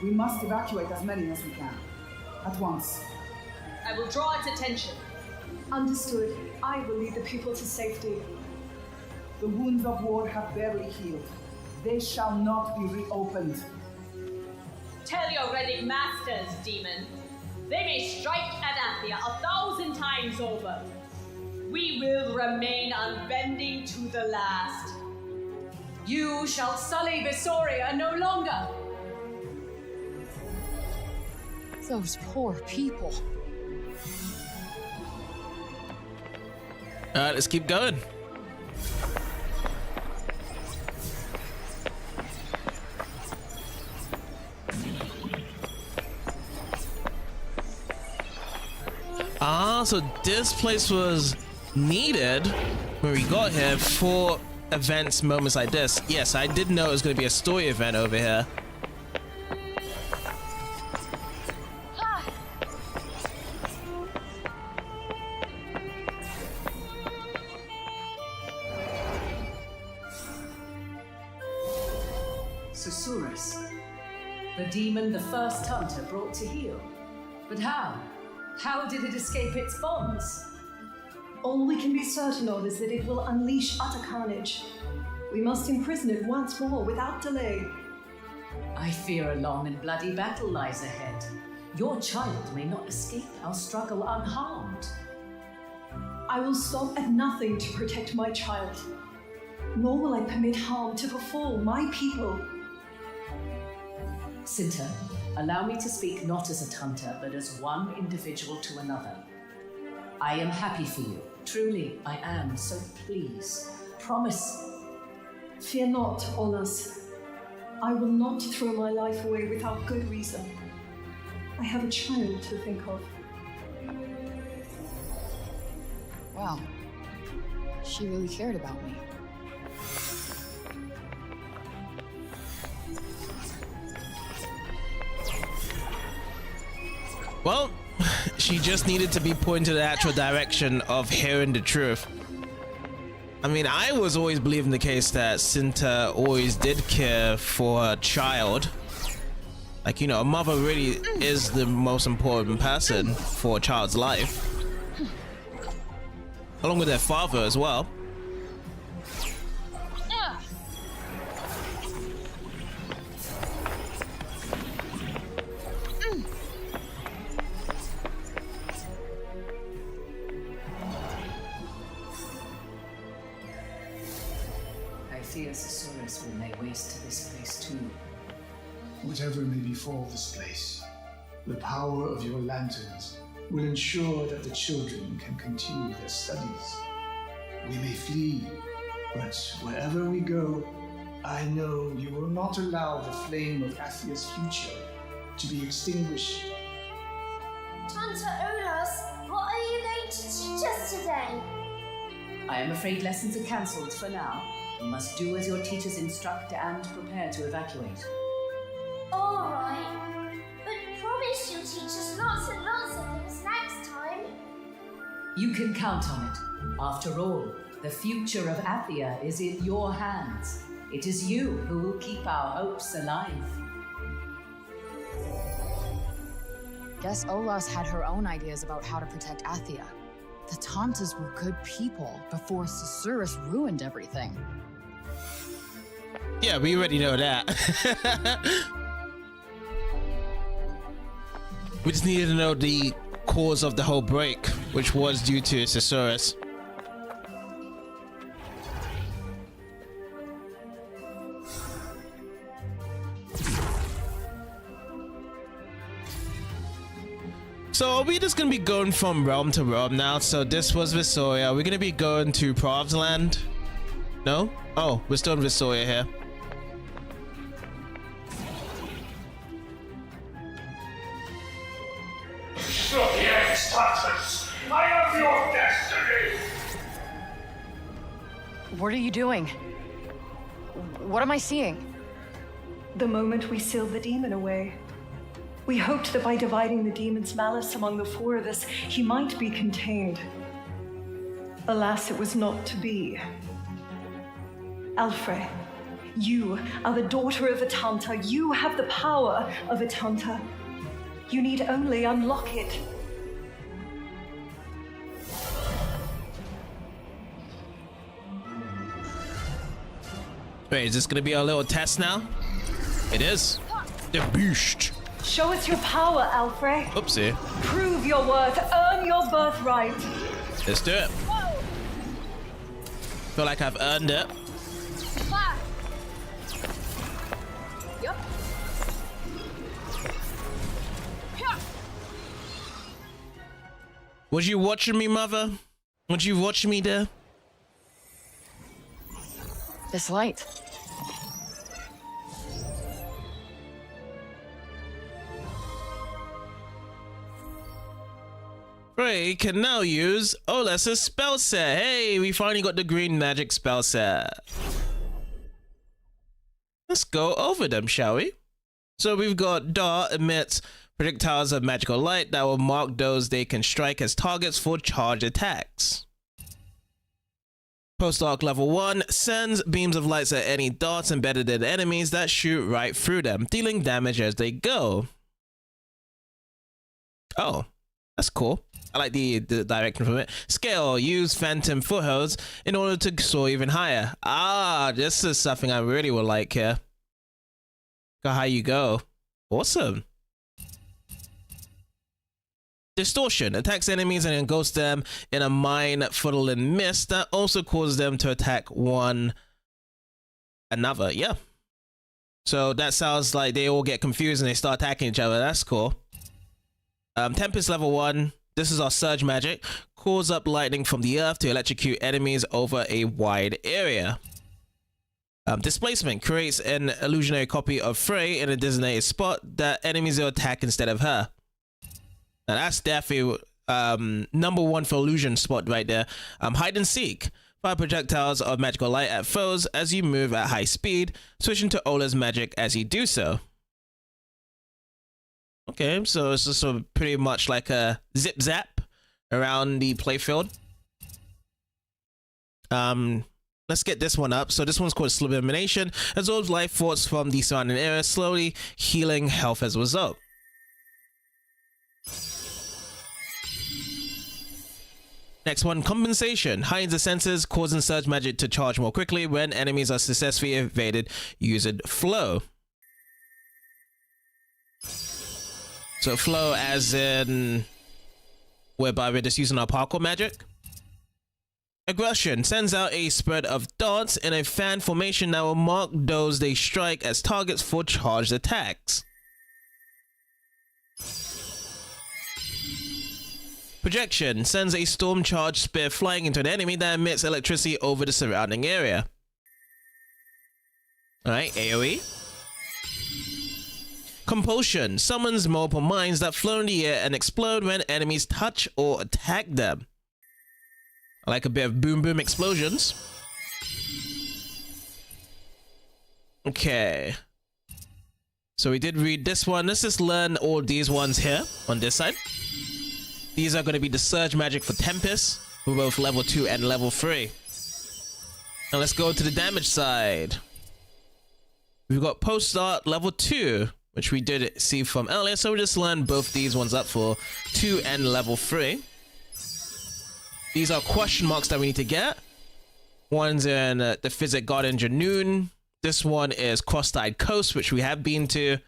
We must evacuate as many as we can. At once. I will draw its attention. Understood. I will lead the people to safety. The wounds of war have barely healed. They shall not be reopened. Tell your Reddick masters, demon. They may strike at Athia 1,000 times over. We will remain unbending to the last. You shall sully Visoria no longer. Those poor people. Alright, let's keep going. Ah, so this place was needed when we got here for events, moments like this. Yes, I did know it was going to be a story event over here. Susurrus. The demon the first hunter brought to heal. But how? How did it escape its bonds? All we can be certain of is that it will unleash utter carnage. We must imprison it once more without delay. I fear a long and bloody battle lies ahead. Your child may not escape our struggle unharmed. I will stop at nothing to protect my child. Nor will I permit harm to befall my people. Cinta, allow me to speak not as a hunter, but as one individual to another. I am happy for you. Truly, I am. So please, promise. Fear not, Olas. I will not throw my life away without good reason. I have a child to think of. Wow. She really cared about me. Well, she just needed to be pointed in the actual direction of hearing the truth. I mean, I was always believing the case that Cinta always did care for her child. Like, you know, a mother really is the most important person for a child's life. Along with their father as well. Sosaurus will lay waste to this place too. Whatever may befall this place, the power of your lanterns will ensure that the children can continue their studies. We may flee, but wherever we go, I know you will not allow the flame of Athia's future to be extinguished. Tanta Olas, what are you going to teach us today? I am afraid lessons are cancelled for now. You must do as your teachers instruct and prepare to evacuate. All right, but promise you'll teach us lots and lots of things next time. You can count on it. After all, the future of Athia is in your hands. It is you who will keep our hopes alive. Guess Olas had her own ideas about how to protect Athia. The Tantas were good people before Susurrus ruined everything. Yeah, we already know that. We just needed to know the cause of the whole break, which was due to Susurrus. So are we just gonna be going from realm to realm now? So this was Visoria. We're gonna be going to Prav's land? No? Oh, we're still in Visoria here. So yes, Tantas, I am your destiny! What are you doing? What am I seeing? The moment we sealed the demon away, we hoped that by dividing the demon's malice among the four of us, he might be contained. Alas, it was not to be. Alfre, you are the daughter of a Tanta. You have the power of a Tanta. You need only unlock it. Wait, is this gonna be our little test now? It is. The beast. Show us your power, Alfre. Oopsie. Prove your worth. Earn your birthright. Let's do it. Feel like I've earned it. Yep. Was you watching me, mother? Was you watching me there? This light. Frey can now use Olas' spell set. Hey, we finally got the green magic spell set. Let's go over them, shall we? So we've got Dart emits projectiles of magical light that will mark those they can strike as targets for charge attacks. Post-arc level 1 sends beams of lights at any darts embedded in enemies that shoot right through them, dealing damage as they go. Oh, that's cool. I like the direction from it. Scale, use phantom footholds in order to soar even higher. Ah, this is something I really would like here. Go how you go. Awesome. Distortion attacks enemies and engulfs them in a mind-fuddling mist that also causes them to attack one another. Yeah. So that sounds like they all get confused and they start attacking each other. That's cool. Tempest level 1. This is our surge magic. Calls up lightning from the earth to electrocute enemies over a wide area. Displacement creates an illusionary copy of Frey in a designated spot that enemies will attack instead of her. Now that's definitely number one for illusion spot right there. Hide and seek. Fire projectiles of magical light at foes as you move at high speed, switching to Ola's magic as you do so. Okay, so it's just sort of pretty much like a zip zap around the playfield. Let's get this one up. So this one's called Sublimination. Absorbs life force from the surrounding area, slowly healing health as a result. Next one, Compensation. Heightens the senses, causing surge magic to charge more quickly when enemies are successfully evaded using flow. So flow as in whereby we're just using our parkour magic. Aggression sends out a spread of darts in a fan formation that will mark those they strike as targets for charged attacks. Projection sends a storm charged spear flying into an enemy that emits electricity over the surrounding area. Alright, AoE. Compulsion summons multiple mines that float in the air and explode when enemies touch or attack them. I like a bit of boom boom explosions. Okay. So we did read this one. Let's just learn all these ones here on this side. These are going to be the Surge Magic for Tempest, for both level 2 and level 3. Now let's go to the damage side. We've got Post Art level 2, which we did see from earlier, so we'll just learn both these ones up for 2 and level 3. These are question marks that we need to get. One's in the Physic Garden Janoon. This one is Cross-Eyed Coast, which we have been to.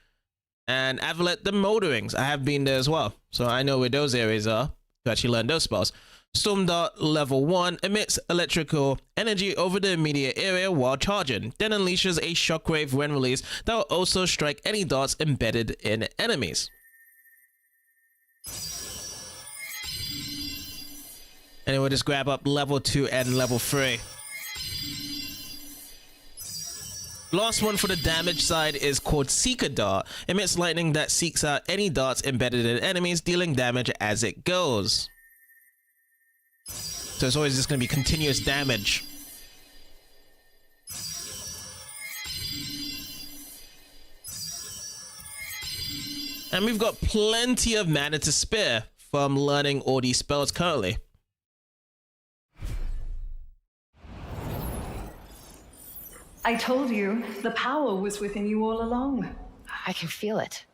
And Avalet the Molderings. I have been there as well. So I know where those areas are to actually learn those spells. Storm Dart level 1 emits electrical energy over the immediate area while charging. Then unleashes a shockwave when released that will also strike any darts embedded in enemies. And we'll just grab up level 2 and level 3. Last one for the damage side is called Seeker Dart. Emits lightning that seeks out any darts embedded in enemies, dealing damage as it goes. So it's always just going to be continuous damage. And we've got plenty of mana to spare from learning all these spells currently. I told you, the power was within you all along. I can feel it.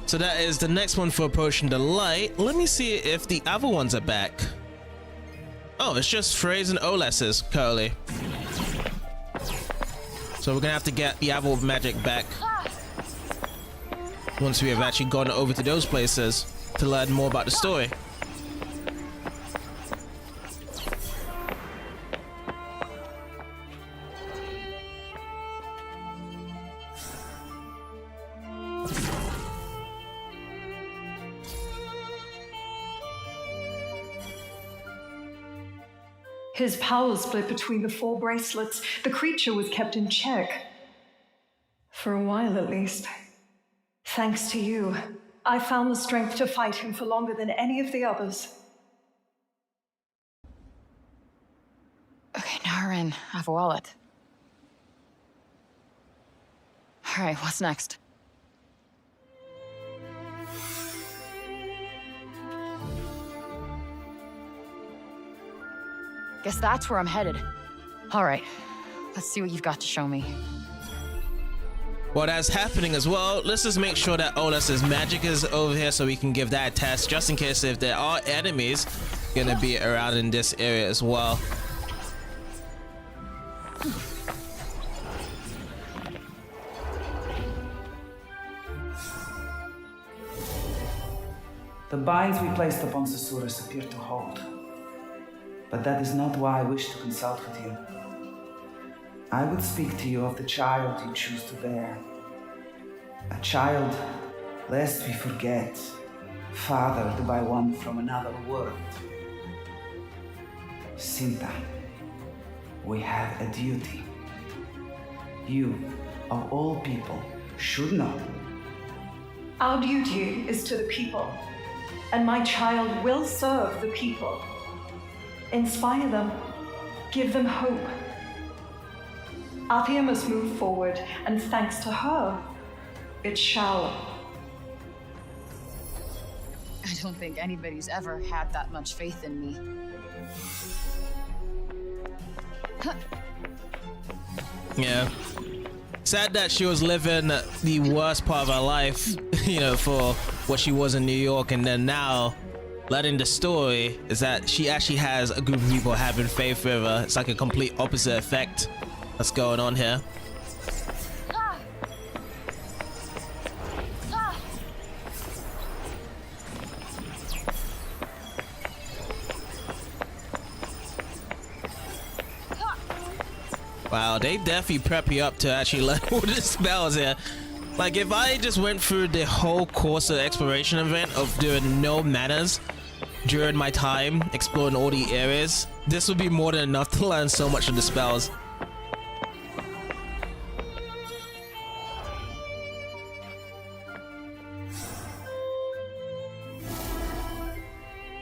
So that is the next one for approaching the light. Let me see if the other ones are back. Oh, it's just Frey's and Olas's currently. So we're gonna have to get the other magic back once we have actually gone over to those places to learn more about the story. His power split between the 4 bracelets. The creature was kept in check. For a while, at least. Thanks to you, I found the strength to fight him for longer than any of the others. Okay, now we're in. I have a wallet. All right, what's next? Guess that's where I'm headed. All right, let's see what you've got to show me. While that's happening as well, let's just make sure that Olas's magic is over here so we can give that a test, just in case if there are enemies gonna be around in this area as well. The binds we placed upon Susurrus appear to hold. But that is not why I wish to consult with you. I would speak to you of the child you choose to bear. A child, lest we forget, fathered by one from another world. Sinta, we have a duty. You, of all people, should know. Our duty is to the people, and my child will serve the people. Inspire them, give them hope. Athia must move forward, and thanks to her, it shall. I don't think anybody's ever had that much faith in me. Yeah. Sad that she was living the worst part of her life, you know, for what she was in New York, and then now learning the story is that she actually has a group of people having faith with her. It's like a complete opposite effect that's going on here. Wow, they definitely prep you up to actually learn all the spells here. Like, if I just went through the whole course of the exploration event of doing no manners during my time exploring all the areas, this would be more than enough to learn so much of the spells.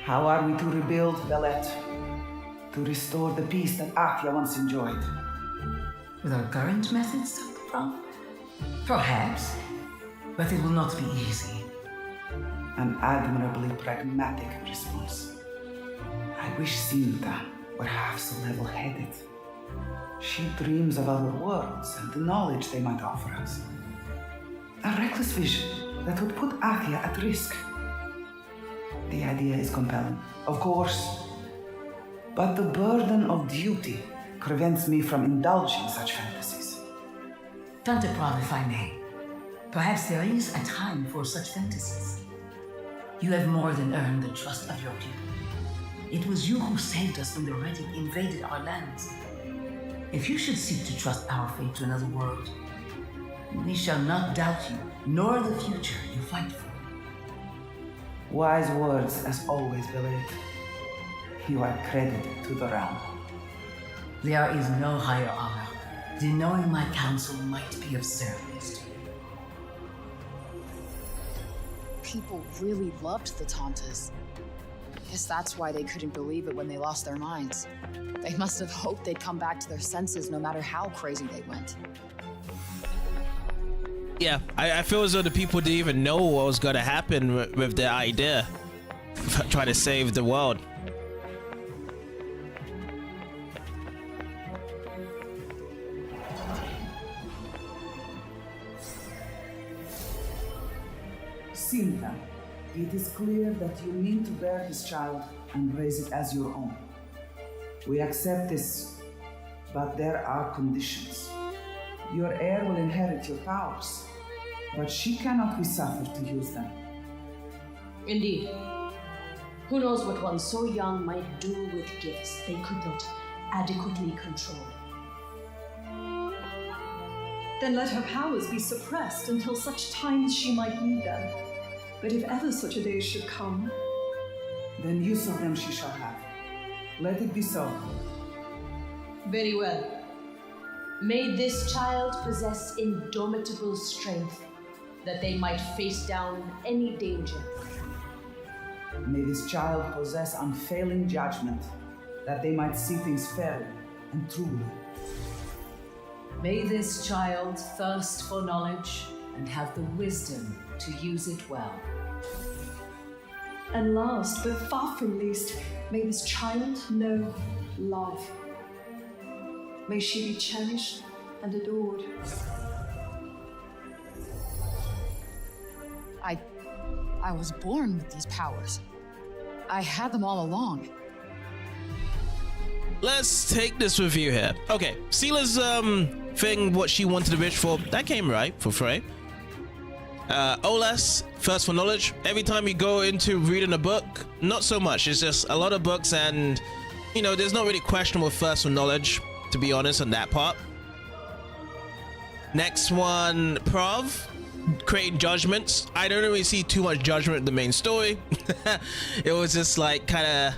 How are we to rebuild Velet? To restore the peace that Athia once enjoyed? With our current methods, Tanta Prav? Perhaps, but it will not be easy. An admirably pragmatic response. I wish Sinta were half so level-headed. She dreams of other worlds and the knowledge they might offer us. A reckless vision that would put Athia at risk. The idea is compelling, of course, but the burden of duty prevents me from indulging such fantasies. Tanta Prav, if I may, perhaps there is a time for such fantasies. You have more than earned the trust of your people. It was you who saved us when the Redding invaded our lands. If you should seek to trust our fate to another world, we shall not doubt you, nor the future you fight for. Wise words as always, Billy. You are credited to the realm. There is no higher honor than knowing my counsel might be of service to you. People really loved the Tantas. Guess that's why they couldn't believe it when they lost their minds. They must have hoped they'd come back to their senses no matter how crazy they went. Yeah, I feel as though the people didn't even know what was going to happen with their idea. Try to save the world. Sinta, it is clear that you mean to bear this child and raise it as your own. We accept this, but there are conditions. Your heir will inherit your powers, but she cannot be suffered to use them. Indeed. Who knows what one so young might do with gifts they could not adequately control. Then let her powers be suppressed until such time as she might need them. But if ever such a day should come, then use of them she shall have. Let it be so. Very well. May this child possess indomitable strength, that they might face down any danger. May this child possess unfailing judgment, that they might see things fairly and truly. May this child thirst for knowledge and have the wisdom to use it well. and last, but far from least, may this child know love. May she be cherished and adored. I was born with these powers. I had them all along. Let's take this review here. Okay, Sela's thing, what she wanted to wish for, that came right for Frey. Olas, thirst for knowledge. Every time you go into reading a book, not so much. It's just a lot of books, and you know, there's not really questionable thirst for knowledge, to be honest, on that part. Next one, Prav. creating judgments. I don't really see too much judgment in the main story. It was just like kind of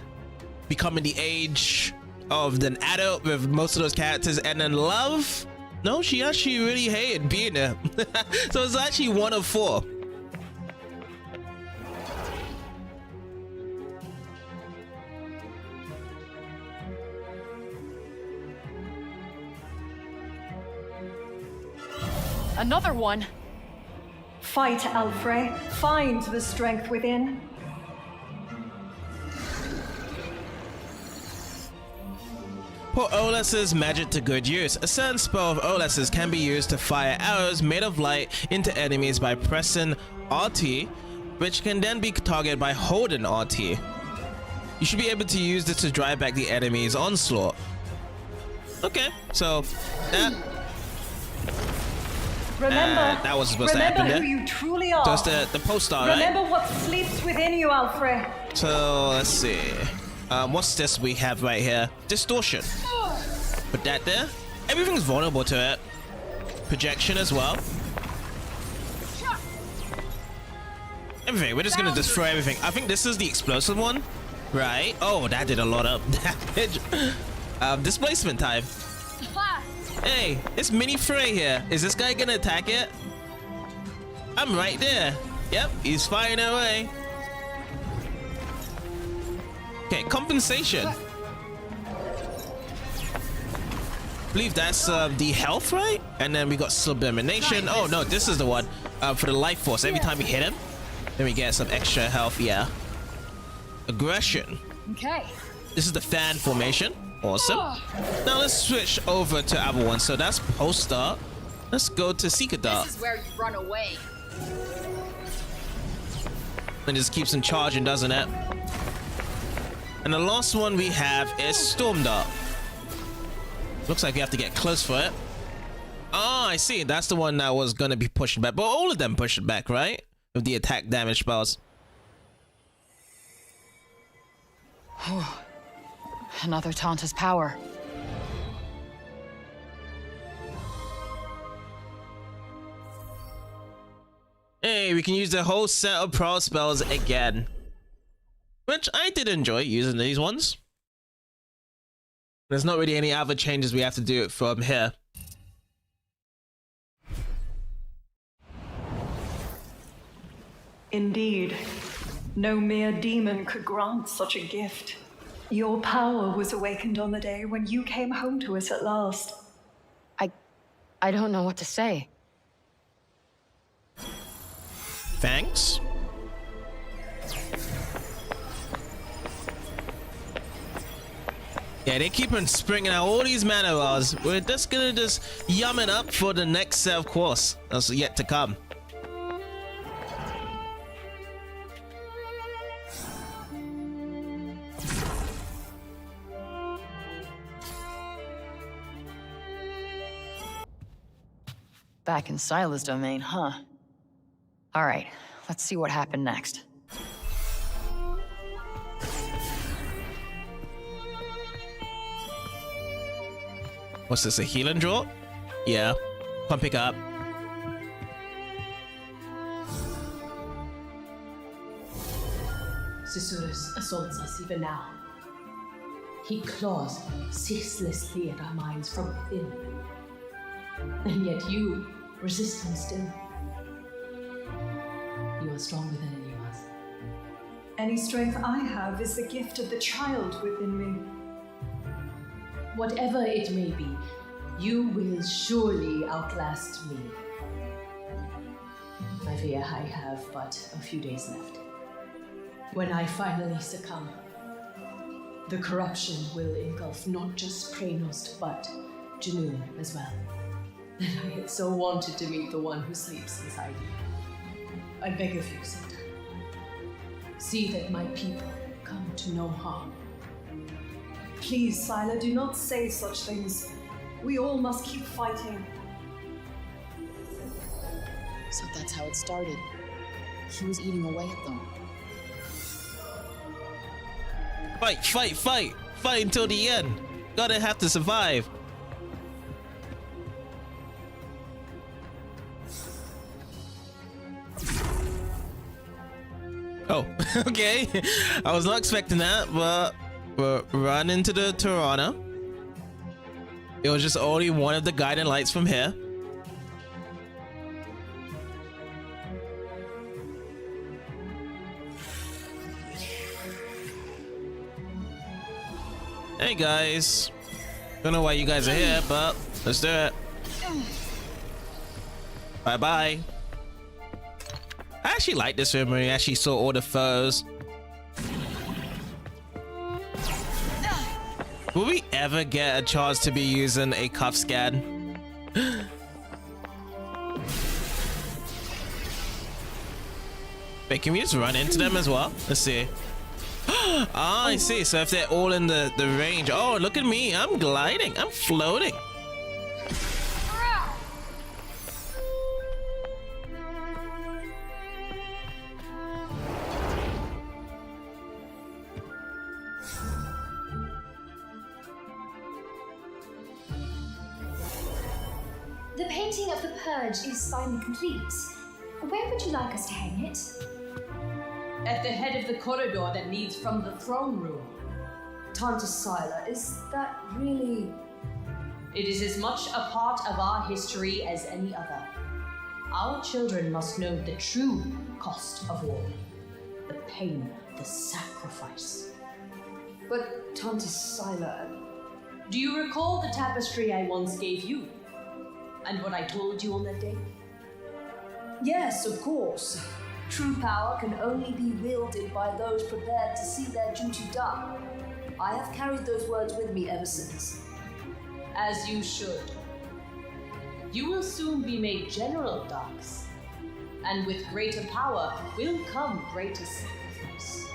becoming the age of an adult with most of those characters, and then love. No, she actually really hated being there. So it's actually 1 of 4. Another one. Fight, Alfre. Find the strength within. Put Olas's magic to good use. A certain spell of Olas's can be used to fire arrows made of light into enemies by pressing RT, which can then be targeted by holding RT. You should be able to use this to drive back the enemy's onslaught. Okay, so that Remember, that was supposed to happen there. Remember who you truly are. Just the post-star, right? Remember what sleeps within you, Alfre. So let's see. What's this we have right here? Distortion. Put that there. Everything's vulnerable to it. Projection as well. Everything. We're just gonna destroy everything. I think this is the explosive one, right? Oh, that did a lot of damage. Displacement time. Hey, it's Mini Frey here. Is this guy gonna attack it? I'm right there. Yep, he's firing away. Okay, compensation. I believe that's the health, right? And then we got sublimation. Oh no, this is the one for the life force. Every time we hit him, then we get some extra health. Yeah. Aggression. Okay. This is the fan formation. Awesome. Now let's switch over to other one. So that's post-start. Let's go to Seeker Dart. This is where you run away. And just keeps on charging, doesn't it? And the last one we have is Storm Dart. Looks like we have to get close for it. Oh, I see. That's the one that was going to be pushed back. But all of them push it back, right? With the attack damage spells. Another Tanta's power. Hey, we can use the whole set of Prav spells again. Which I did enjoy using these ones. There's not really any other changes we have to do from here. Indeed, no mere demon could grant such a gift. Your power was awakened on the day when you came home to us at last. I don't know what to say. Thanks. Yeah, they keep on springing out all these mana bars. We're just gonna just yum it up for the next set of course that's yet to come. Back in Sila's domain, huh? All right, let's see what happened next. What's this, a healing draw? Yeah, come pick up. Sisurus assaults us even now. He claws ceaselessly at our minds from within. And yet you resist him still. You are stronger than any of us. Any strength I have is the gift of the child within me. Whatever it may be, you will surely outlast me. I fear I have but a few days left. When I finally succumb, the corruption will engulf not just Praenost, but Junoon as well. And I had so wanted to meet the one who sleeps inside you. I beg of you, Satan. See that my people come to no harm. Please, Sila, do not say such things. We all must keep fighting. So that's how it started. He was eating away at them. Fight, fight, fight! Fight until the end! Gotta have to survive! Oh, okay. I was not expecting that, but we'll run into the Tirana. It was just only one of the guiding lights from here. Hey guys, don't know why you guys are here, but let's do it. Bye bye. I actually like this film when we actually saw all the foes. Will we ever get a chance to be using a cuff scan? Wait, can we just run into them as well? Let's see. Ah, I see. So if they're all in the range. Oh, look at me. I'm gliding. I'm floating. The painting of the Purge is finally complete. Where would you like us to hang it? At the head of the corridor that leads from the throne room. Tanta Sila, is that really... It is as much a part of our history as any other. Our children must know the true cost of war. The pain, the sacrifice. But Tanta Sila... Do you recall the tapestry I once gave you? And what I told you on that day? Yes, of course. True power can only be wielded by those prepared to see their duty done. I have carried those words with me ever since. As you should. You will soon be made General, Darks. And with greater power will come greater sacrifice.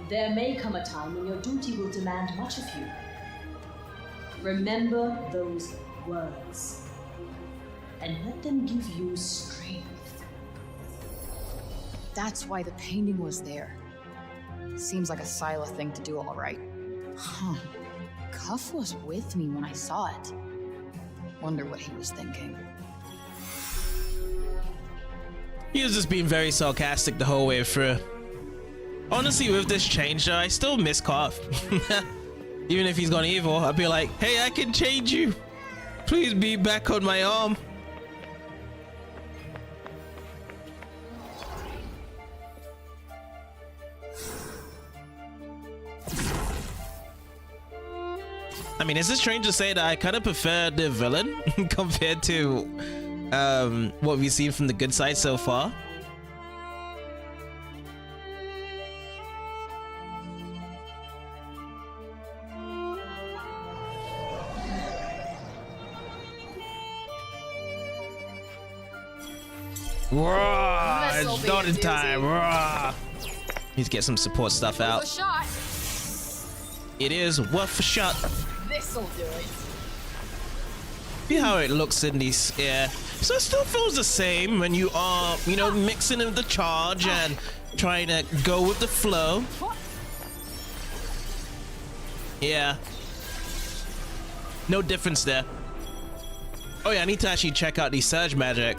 There may come a time when your duty will demand much of you. Remember those words. And let them give you strength. That's why the painting was there. Seems like a Sila thing to do, all right. Huh. Cuff was with me when I saw it. Wonder what he was thinking. He was just being very sarcastic the whole way through. Honestly, with this change though, I still miss Cuff. Even if he's gone evil, I'd be like, hey, I can change you. Please be back on my arm. I mean, is it strange to say that I kind of prefer the villain compared to what we've seen from the good side so far? Roar! It's not in time. Roar! Need to get some support stuff out. Shot. It is worth a shot. This'll do it. See how it looks in these, yeah. So it still feels the same when you are, you know, mixing in the charge and trying to go with the flow. Yeah. No difference there. Oh yeah, I need to actually check out the surge magic.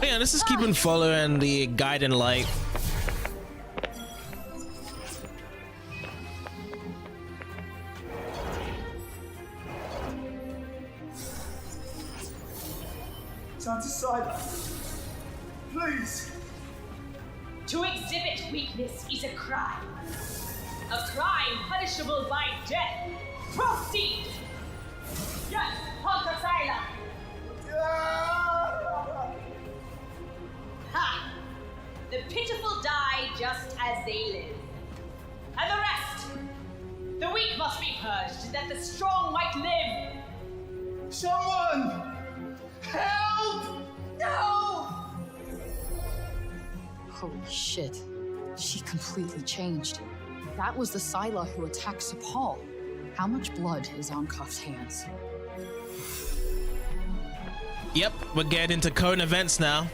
Yeah, let's just keep on following the guiding light. Tanta Sila, please. To exhibit weakness is a crime. A crime punishable by death. Proceed! Yes, Tanta Sila! Ha! The pitiful die just as they live. And the rest! The weak must be purged, that the strong might live! Someone! Help! No! Holy shit. She completely changed. That was the Sila who attacked Sepal. How much blood is on Cuff's hands? Yep, we're getting into current events now.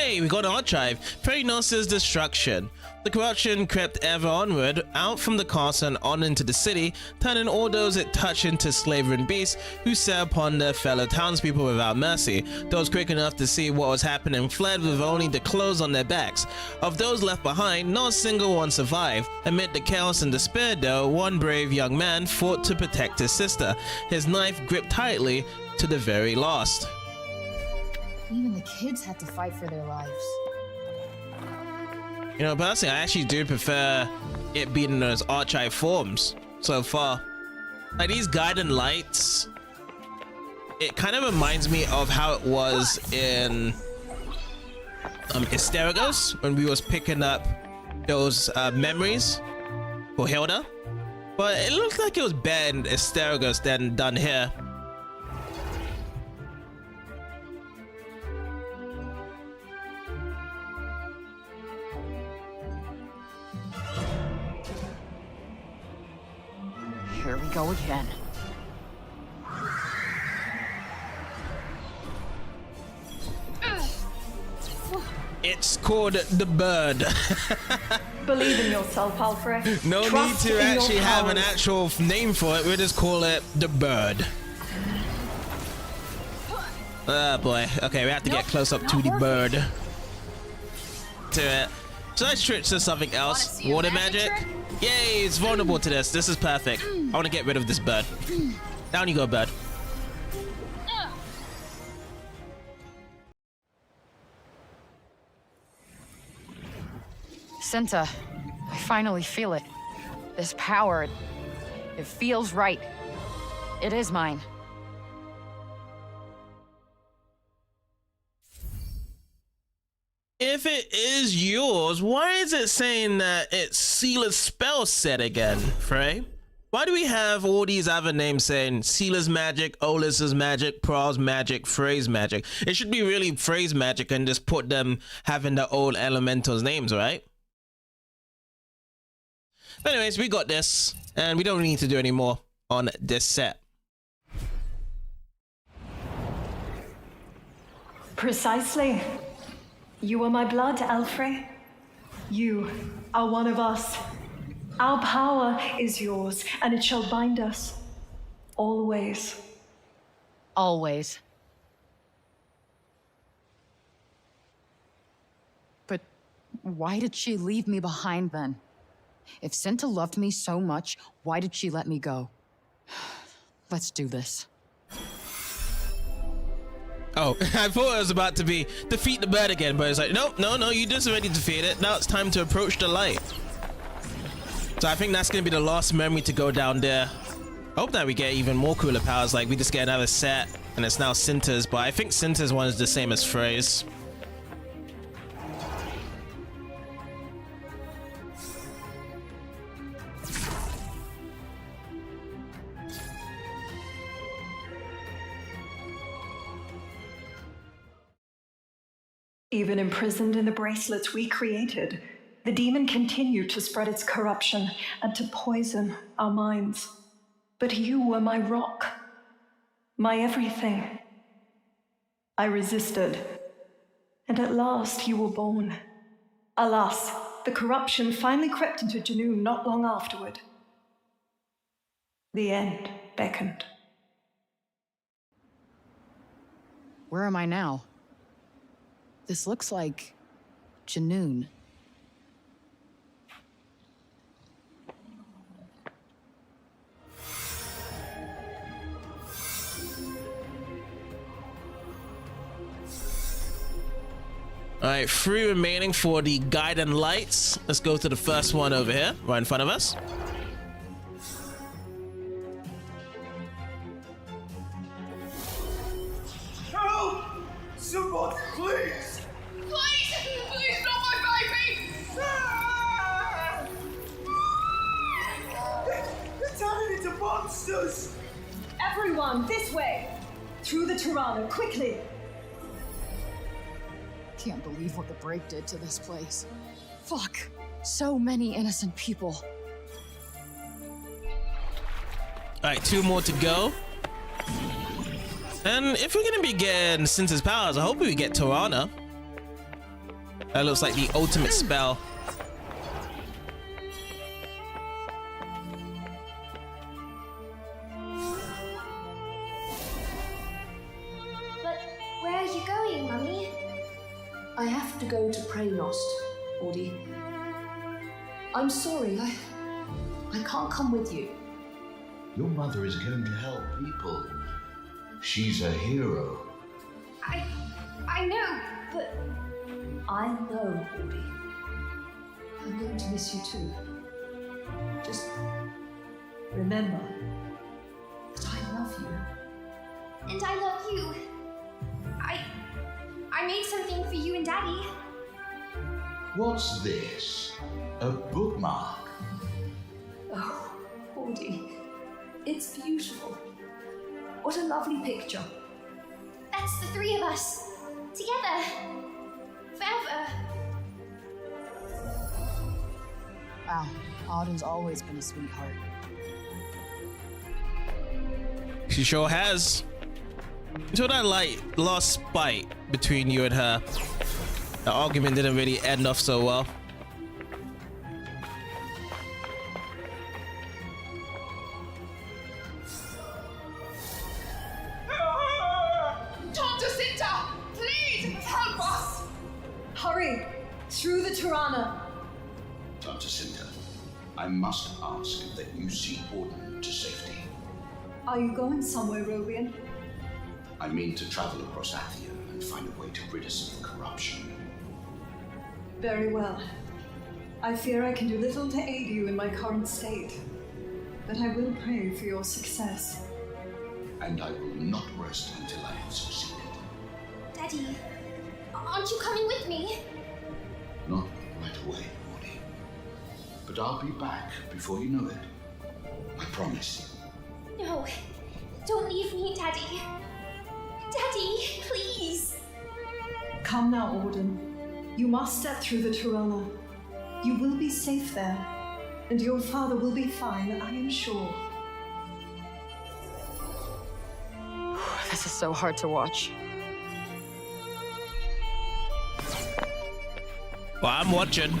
Hey, we got an archive. Perinos's destruction. The corruption crept ever onward, out from the castle and on into the city, turning all those it touched into slavering beasts who set upon their fellow townspeople without mercy. Those quick enough to see what was happening fled with only the clothes on their backs. Of those left behind, not a single one survived. Amid the chaos and despair though, one brave young man fought to protect his sister, his knife gripped tightly to the very last. Even the kids had to fight for their lives. You know, personally, I actually do prefer it being in those archive forms so far. Like these guiding lights, it kind of reminds me of how it was in Asterigos when we was picking up those memories for Hilda. But it looked like it was better in Asterigos than done here. Here we go again. It's called the bird. Believe in yourself, Alfred. No Trust need to in your actually have an powers. actual name for it. We'll just call it the bird. Oh boy. Okay, we have to get close up to the bird. To it. Should I switch to something else? Water magic? Yay, it's vulnerable to this. This is perfect. I want to get rid of this bird. Down you go, bird. Cinta, I finally feel it. This power, it feels right. It is mine. If it is yours, why is it saying that it's Sealer's spell set again, Frey? Why do we have all these other names saying Sealer's magic, Olas's magic, Prav's magic, Frey's magic? It should be really Frey's magic and just put them having the old elementals' names, right? But anyways, we got this, and we don't need to do any more on this set. Precisely. You are my blood, Alfred. You are one of us. Our power is yours, and it shall bind us. Always. Always. But why did she leave me behind then? If Cinta loved me so much, why did she let me go? Let's do this. Oh, I thought it was about to be defeat the bird again, but it's like, nope, no, you just already defeated it. Now it's time to approach the light. So I think that's going to be the last memory to go down there. Hope that we get even more cooler powers, like we just get another set, and it's now Cinta's, but I think Cinta's one is the same as Frey's. Even imprisoned in the bracelets we created, the demon continued to spread its corruption and to poison our minds. But you were my rock, my everything. I resisted, and at last you were born. Alas, the corruption finally crept into Junoon not long afterward. The end beckoned. Where am I now? This looks like Junoon. All right, 3 remaining for the guiding lights. Let's go to the first one over here, right in front of us. Help! Someone, please! Please, not my baby! They're turning into monsters! Everyone, this way! Through the Tirana, quickly! Can't believe what the break did to this place. Fuck. So many innocent people. All right, 2 more to go. And if we're gonna be getting Cinta's powers, I hope we get Tirana. That looks like the ultimate spell. But where are you going, Mummy? I have to go to Praynost, Audie. I'm sorry, I can't come with you. Your mother is going to help people. She's a hero. I know, but I know, Audie. I'm going to miss you too. Just remember that I love you. and I love you. I made something for you and Daddy. What's this? A bookmark? Oh, Audie, it's beautiful. What a lovely picture. That's the three of us. Together. Forever. Wow, Auden's always been a sweetheart. She sure has. So that lost spite between you and her. The argument didn't really end off so well. Tanta Sinta, please help us! Hurry! Through the Tirana! Tanta Sinta, I must ask that you see Auden to safety. Are you going somewhere, Robian? I mean to travel across Athia and find a way to rid us of the corruption. Very well. I fear I can do little to aid you in my current state, but I will pray for your success. And I will not rest until I have succeeded. Daddy, aren't you coming with me? Not right away, Audie. But I'll be back before you know it. I promise. No, don't leave me, Daddy. Daddy, please. Come now, Auden. You must step through the Tirana. You will be safe there, and your father will be fine, I am sure. This is so hard to watch. Well, I'm watching.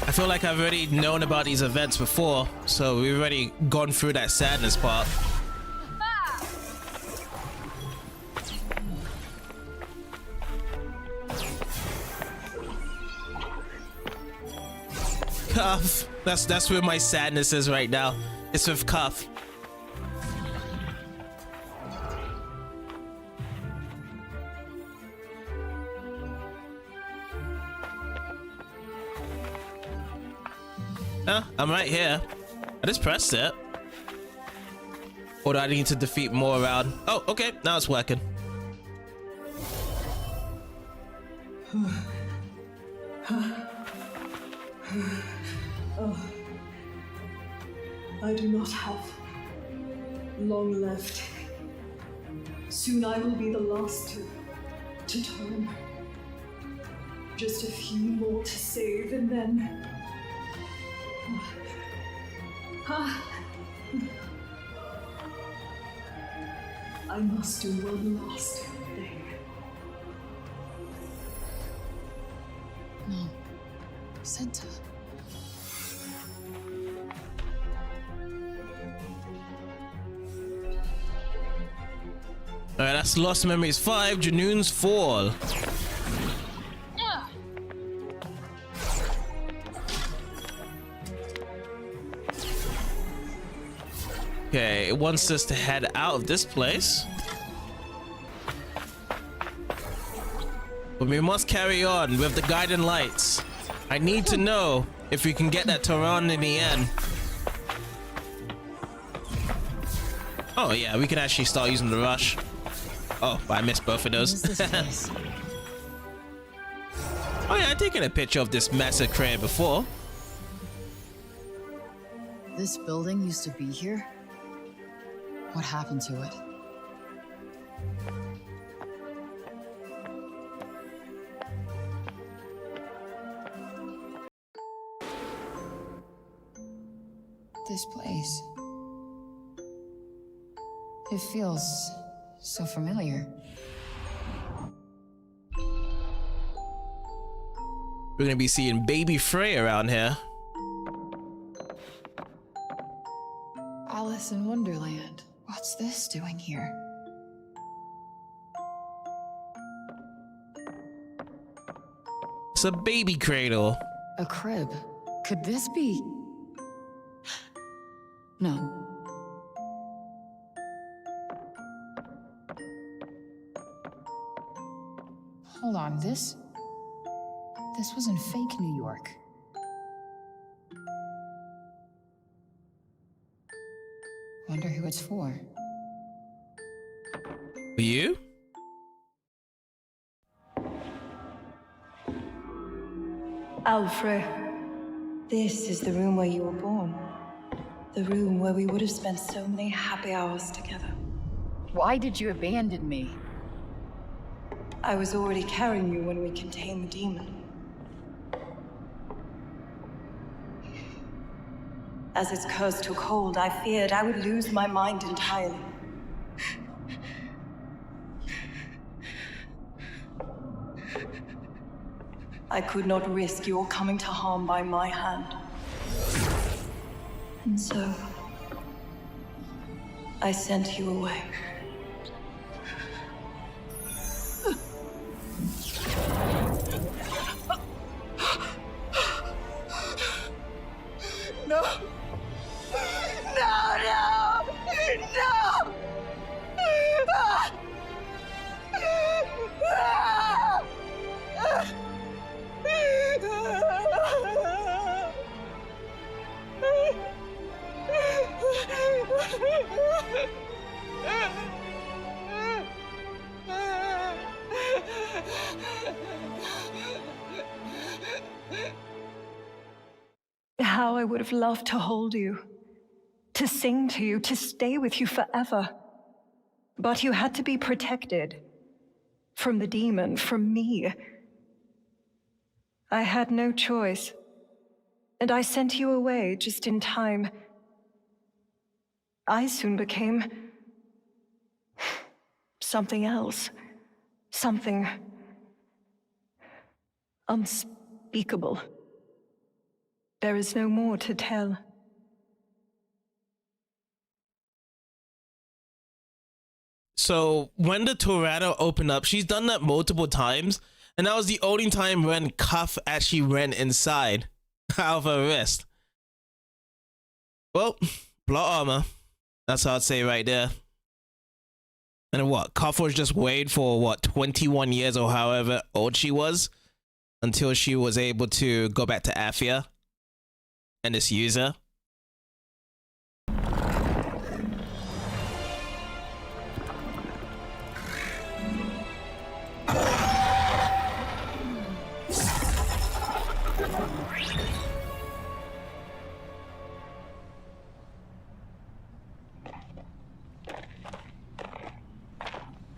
I feel like I've already known about these events before, so we've already gone through that sadness part. Cuff. That's where my sadness is right now. It's with Cuff. Huh? I'm right here. I just pressed it. Or do I need to defeat more around? Oh, okay. Now it's working. I do not have long left. Soon I will be the last to turn. Just a few more to save, and then... I must do one last thing. No. Santa. Alright, that's Lost Memories 5, Junoon's Fall. Okay, it wants us to head out of this place. But we must carry on with the guiding lights. I need to know if we can get that Tehran in the end. Oh yeah, we can actually start using the rush. Oh, but I missed both of those. Oh yeah, I've taken a picture of this massive crane before. This building used to be here? What happened to it? This place. It feels so familiar. We're gonna be seeing baby Frey around here. Alice in Wonderland. What's this doing here? It's a baby cradle. A crib. Could this be... No. Hold on, this was in fake New York. Wonder who it's for. For you? Alfred, this is the room where you were born. The room where we would have spent so many happy hours together. Why did you abandon me? I was already carrying you when we contained the demon. As its curse took hold, I feared I would lose my mind entirely. I could not risk your coming to harm by my hand. And so, I sent you away. No! No, no! No! Ah! Ah! How I would have loved to hold you, to sing to you, to stay with you forever. But you had to be protected. From the demon, from me. I had no choice. And I sent you away just in time. I soon became... something else. Something... unspeakable. There is no more to tell. So when the Tornado opened up, she's done that multiple times, and that was the only time when Cuff actually ran inside out of her wrist. Well, plot armor. That's how I'd say right there. And what? Cuff was just waiting for what, 21 years or however old she was until she was able to go back to Athia and this user.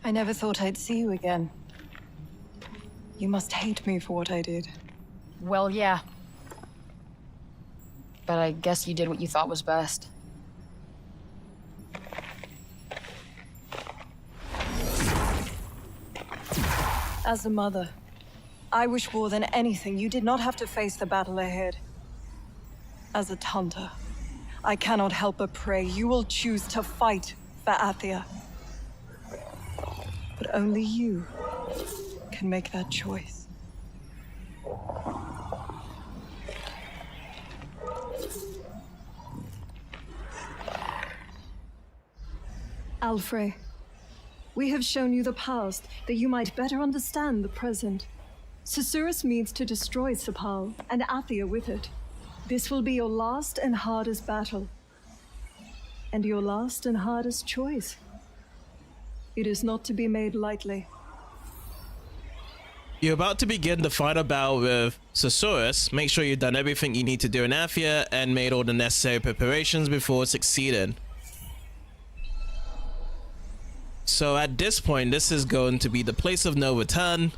I never thought I'd see you again. You must hate me for what I did. Well, yeah. But I guess you did what you thought was best. As a mother, I wish more than anything you did not have to face the battle ahead. As a Tanta, I cannot help but pray you will choose to fight for Athia. But only you can make that choice. Alfred, we have shown you the past that you might better understand the present. Susurrus means to destroy Sepal, and Athia with it. This will be your last and hardest battle. And your last and hardest choice. It is not to be made lightly. You're about to begin the final battle with Susurrus. Make sure you've done everything you need to do in Athia and made all the necessary preparations before succeeding. So at this point, this is going to be the place of no return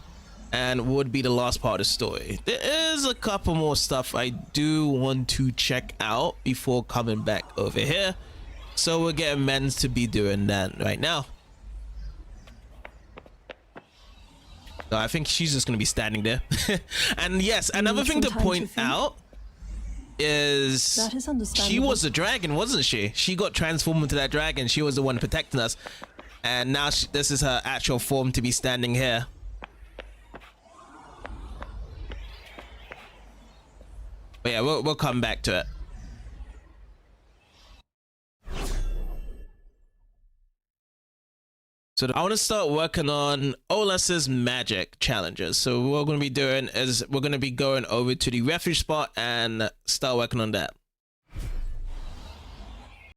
and would be the last part of the story. There is a couple more stuff I do want to check out before coming back over here. So we're getting Men's to be doing that right now. So I think she's just gonna be standing there. And yes, another thing to point out is That is understandable. she was a dragon, wasn't she? She got transformed into that dragon. She was the one protecting us, and now this is her actual form to be standing here. But yeah, we'll come back to it. So I want to start working on Olas's magic challenges. So what we're going to be doing is we're going to be going over to the refuge spot and start working on that.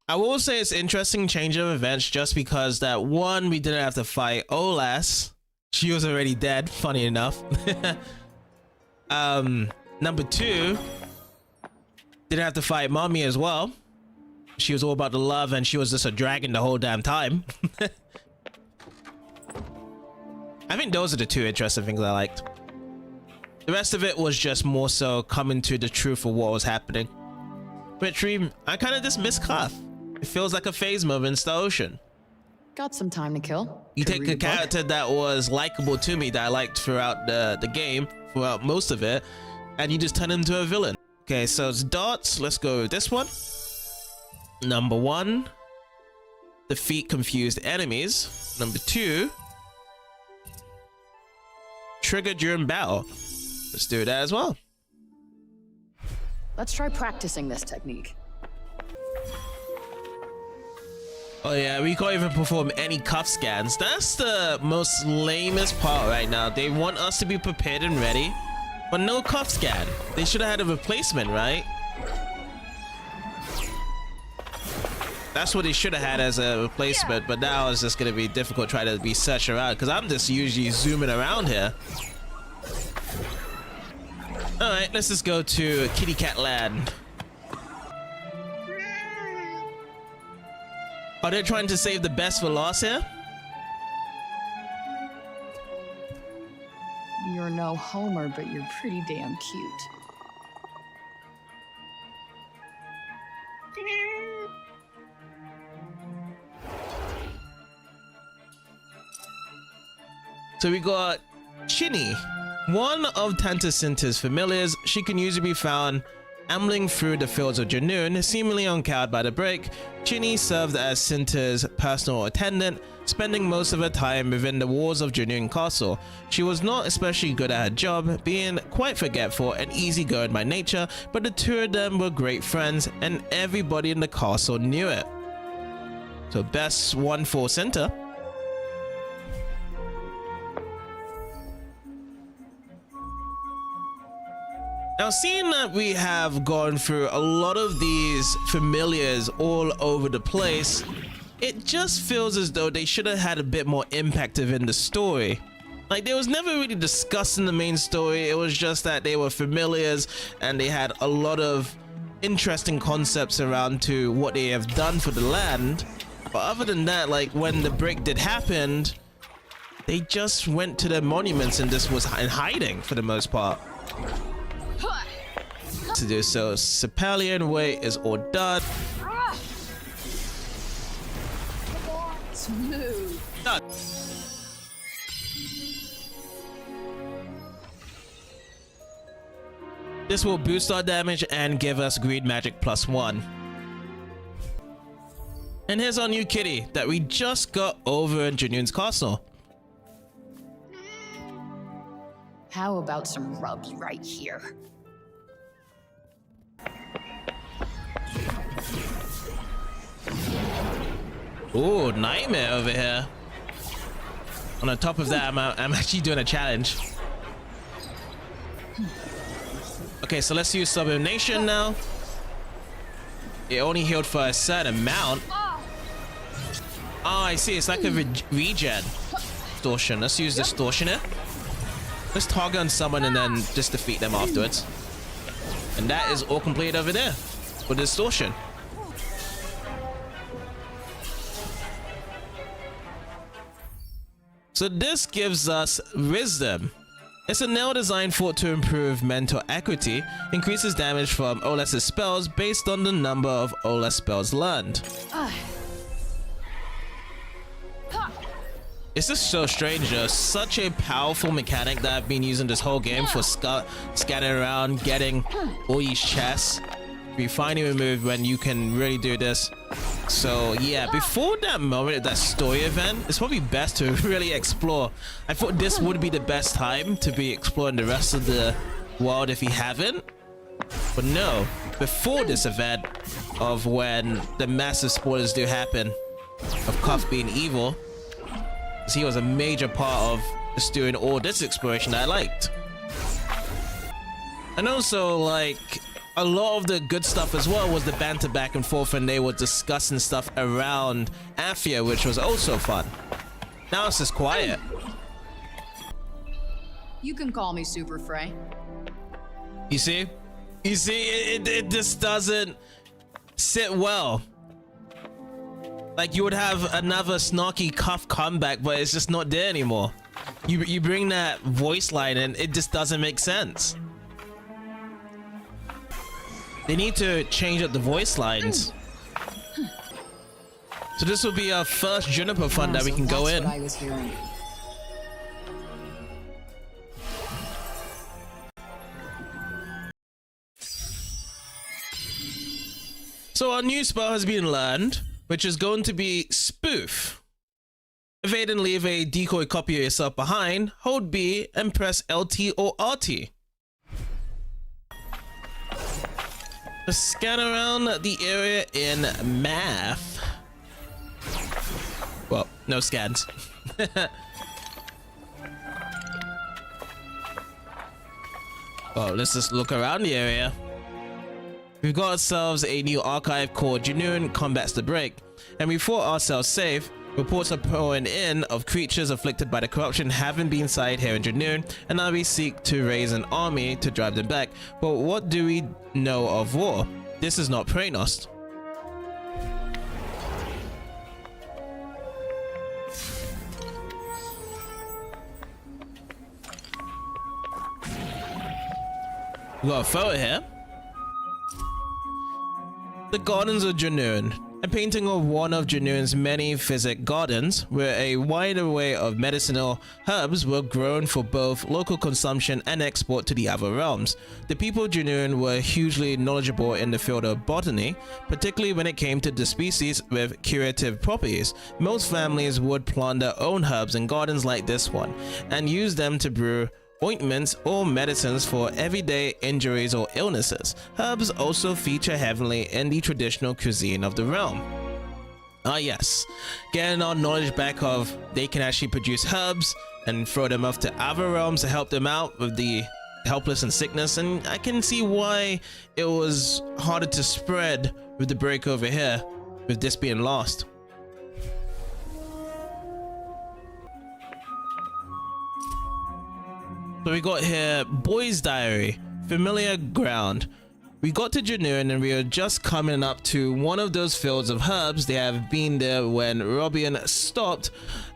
I will say it's interesting change of events just because that one, we didn't have to fight Olas. She was already dead, funny enough. Number two, didn't have to fight Mommy as well. She was all about the love and she was just a dragon the whole damn time. I think those are the two interesting things I liked. The rest of it was just more so coming to the truth of what was happening. Retreat, I kind of just miss Cuff. It feels like a phase moment in the ocean. Got some time to kill. You Could take read a book. character that was likable to me, that I liked throughout the game, throughout most of it, and you just turn him into a villain. Okay, so it's darts. Let's go with this one. Number one, defeat confused enemies. Number two, trigger during battle. Let's do that as well. Let's try practicing this technique. Oh yeah, we can't even perform any cuff scans. That's the most lamest part right now. They want us to be prepared and ready, but no cuff scan. They should have had a replacement, right? That's what they should have had as a replacement, but now it's just gonna be difficult trying to be searching around because I'm just usually zooming around here. All right, let's just go to Kitty Cat Land. Are they trying to save the best for last here? You're no Homer, but you're pretty damn cute. So we got Chinny, one of Tanta Sinta's familiars. She can usually be found ambling through the fields of Janoon, seemingly uncowed by the break. Chinny served as Sinta's personal attendant, spending most of her time within the walls of Janoon Castle. She was not especially good at her job, being quite forgetful and easygoing by nature, but the two of them were great friends and everybody in the castle knew it. So best one for Sinta. Now, seeing that we have gone through a lot of these familiars all over the place, it just feels as though they should have had a bit more impact within the story. Like, they was never really discussed in the main story. It was just that they were familiars and they had a lot of interesting concepts around to what they have done for the land. But other than that, like, when the break did happen, they just went to their monuments and just was in hiding for the most part. To do so, Sepalian Way is all done. Smooth. Done. This will boost our damage and give us greed magic +1. And here's our new kitty that we just got over in Janoon's castle. How about some rubs right here? Ooh, nightmare over here. On the top of that, I'm actually doing a challenge. Okay, so let's use Sublimation now. It only healed for a certain amount. Oh, I see. It's like a regen. Distortion. Let's use Distortion here. Let's target on someone and then just defeat them afterwards. And that is all complete over there with Distortion. So this gives us Wisdom. It's a nail design thought to improve mental acuity, increases damage from Olas's spells based on the number of Olas spells learned. It's just so strange though. Such a powerful mechanic that I've been using this whole game for scanning around, getting all these chests. We finally removed when you can really do this. So yeah, before that moment, that story event, it's probably best to really explore. I thought this would be the best time to be exploring the rest of the world if you haven't. But no, before this event of when the massive spoilers do happen of Cuff being evil, he was a major part of just doing all this exploration that I liked. And also, like, a lot of the good stuff as well was the banter back and forth when they were discussing stuff around Athia, which was also fun. Now it's just quiet. You can call me Super Frey. You see? You see, it just doesn't sit well. Like, you would have another snarky Cuff comeback, but it's just not there anymore. You bring that voice line and it just doesn't make sense. They need to change up the voice lines. So this will be our first Juniper fund that we can go in. What I was hearing. So our new spell has been learned, which is going to be Spoof. Evade and leave a decoy copy of yourself behind. Hold B and press LT or RT. Let's scan around the area in math. Well, no scans. Well, let's just look around the area. We've got ourselves a new archive called Genuine Combats the Break, and we thought ourselves safe. Reports are pouring in of creatures afflicted by the corruption having been sighted here in Genuine, and now we seek to raise an army to drive them back. But what do we know of war? This is not Praenost. We got a photo here. The Gardens of Genuine. A painting of one of Genuine's many physic gardens, where a wide array of medicinal herbs were grown for both local consumption and export to the other realms. The people of Genuine were hugely knowledgeable in the field of botany, particularly when it came to the species with curative properties. Most families would plant their own herbs in gardens like this one, and use them to brew ointments or medicines for everyday injuries or illnesses. Herbs also feature heavily in the traditional cuisine of the realm. Ah yes, getting our knowledge back of they can actually produce herbs and throw them off to other realms to help them out with the helpless and sickness, and I can see why it was harder to spread with the break over here, with this being lost. So we got here Boy's Diary, familiar ground. We got to Genuine and we were just coming up to one of those fields of herbs. They have been there when Robian stopped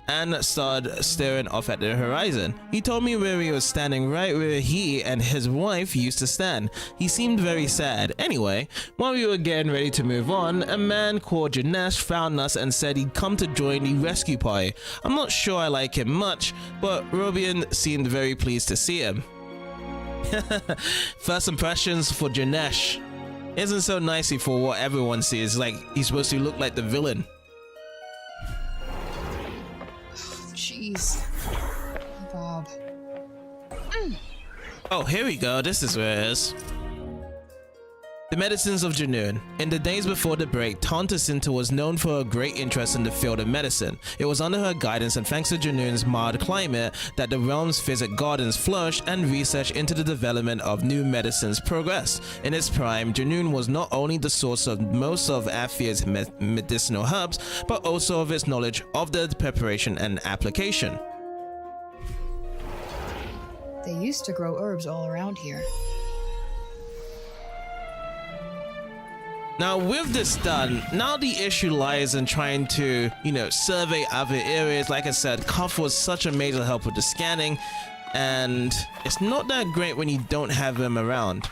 and started staring off at the horizon. He told me where he was standing, right where he and his wife used to stand. He seemed very sad. Anyway, while we were getting ready to move on, a man called Janesh found us and said he'd come to join the rescue party. I'm not sure I like him much, but Robian seemed very pleased to see him. First impressions for Janesh isn't so nicey for what everyone sees. Like, he's supposed to look like the villain. Jeez. Bob. Oh, here we go. This is where it is. The medicines of Genuine. In the days before the break, Tanta Sinta was known for her great interest in the field of medicine. It was under her guidance and thanks to Genuine's mild climate that the realm's physic gardens flourished and research into the development of new medicines progressed. In its prime, Genuine was not only the source of most of Athia's medicinal herbs, but also of its knowledge of their preparation and application. They used to grow herbs all around here. Now with this done, now the issue lies in trying to, survey other areas. Like I said, Cuff was such a major help with the scanning, and it's not that great when you don't have him around.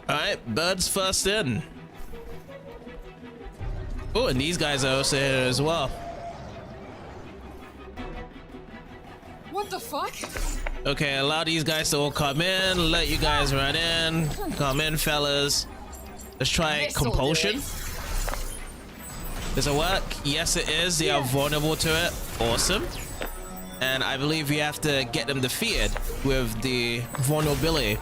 Alright, birds first in. Oh, and these guys are also here as well. What the fuck? Okay, allow these guys to all come in. Let you guys run in. Come in, fellas. Let's try compulsion. Does it work? Yes, it is. They are vulnerable to it. Awesome. And I believe we have to get them defeated with the vulnerability.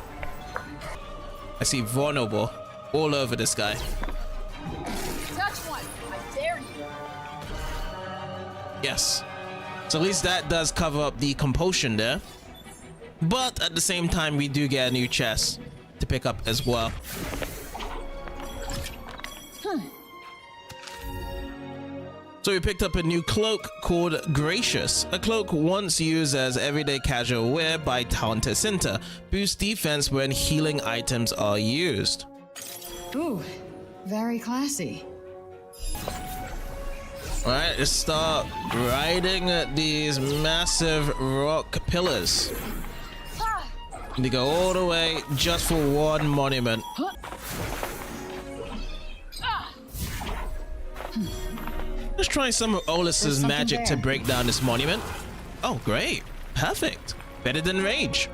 I see vulnerable all over this guy. Touch one. I dare you. Yes. So at least that does cover up the compulsion there. But at the same time, we do get a new chest to pick up as well. So we picked up a new cloak called Gracious, a cloak once used as everyday casual wear by Tanta Prav. Boosts defense when healing items are used. Ooh, very classy. Alright, let's start riding these massive rock pillars. And they go all the way just for one monument. Let's try some of Olas's magic to break down this monument. Oh, great. Perfect. Better than rage.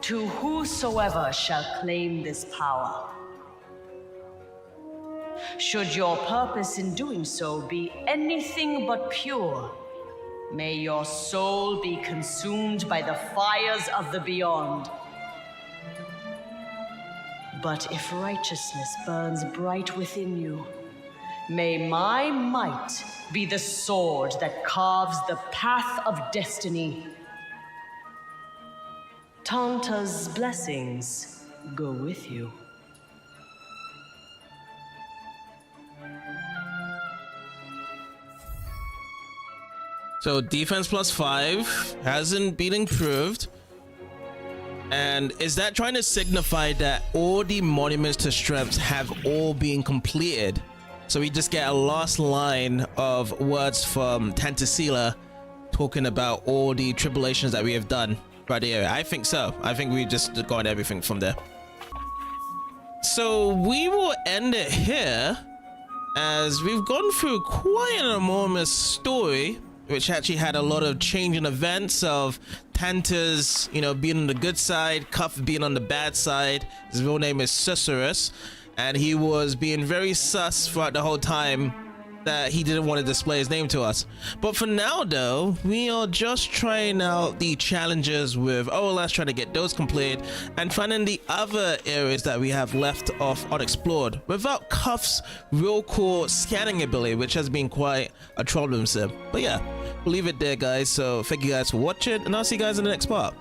To whosoever shall claim this power, should your purpose in doing so be anything but pure, may your soul be consumed by the fires of the beyond. But if righteousness burns bright within you, may my might be the sword that carves the path of destiny. Tanta's blessings go with you. So defense +5 hasn't been improved. And is that trying to signify that all the monuments to strengths have all been completed? So we just get a last line of words from Tanta Prav talking about all the tribulations that we have done right here. I think so. I think we just got everything from there. So we will end it here, as we've gone through quite an enormous story, which actually had a lot of changing events of Tanta's, being on the good side, Cuff being on the bad side. His real name is Susurrus, and he was being very sus throughout the whole time that he didn't want to display his name to us. But for now, though, we are just trying out the challenges with Olas, trying to get those completed, and finding the other areas that we have left off unexplored without Cuff's real cool scanning ability, which has been quite a troublesome. But yeah, we'll leave it there, guys. So thank you guys for watching, and I'll see you guys in the next part.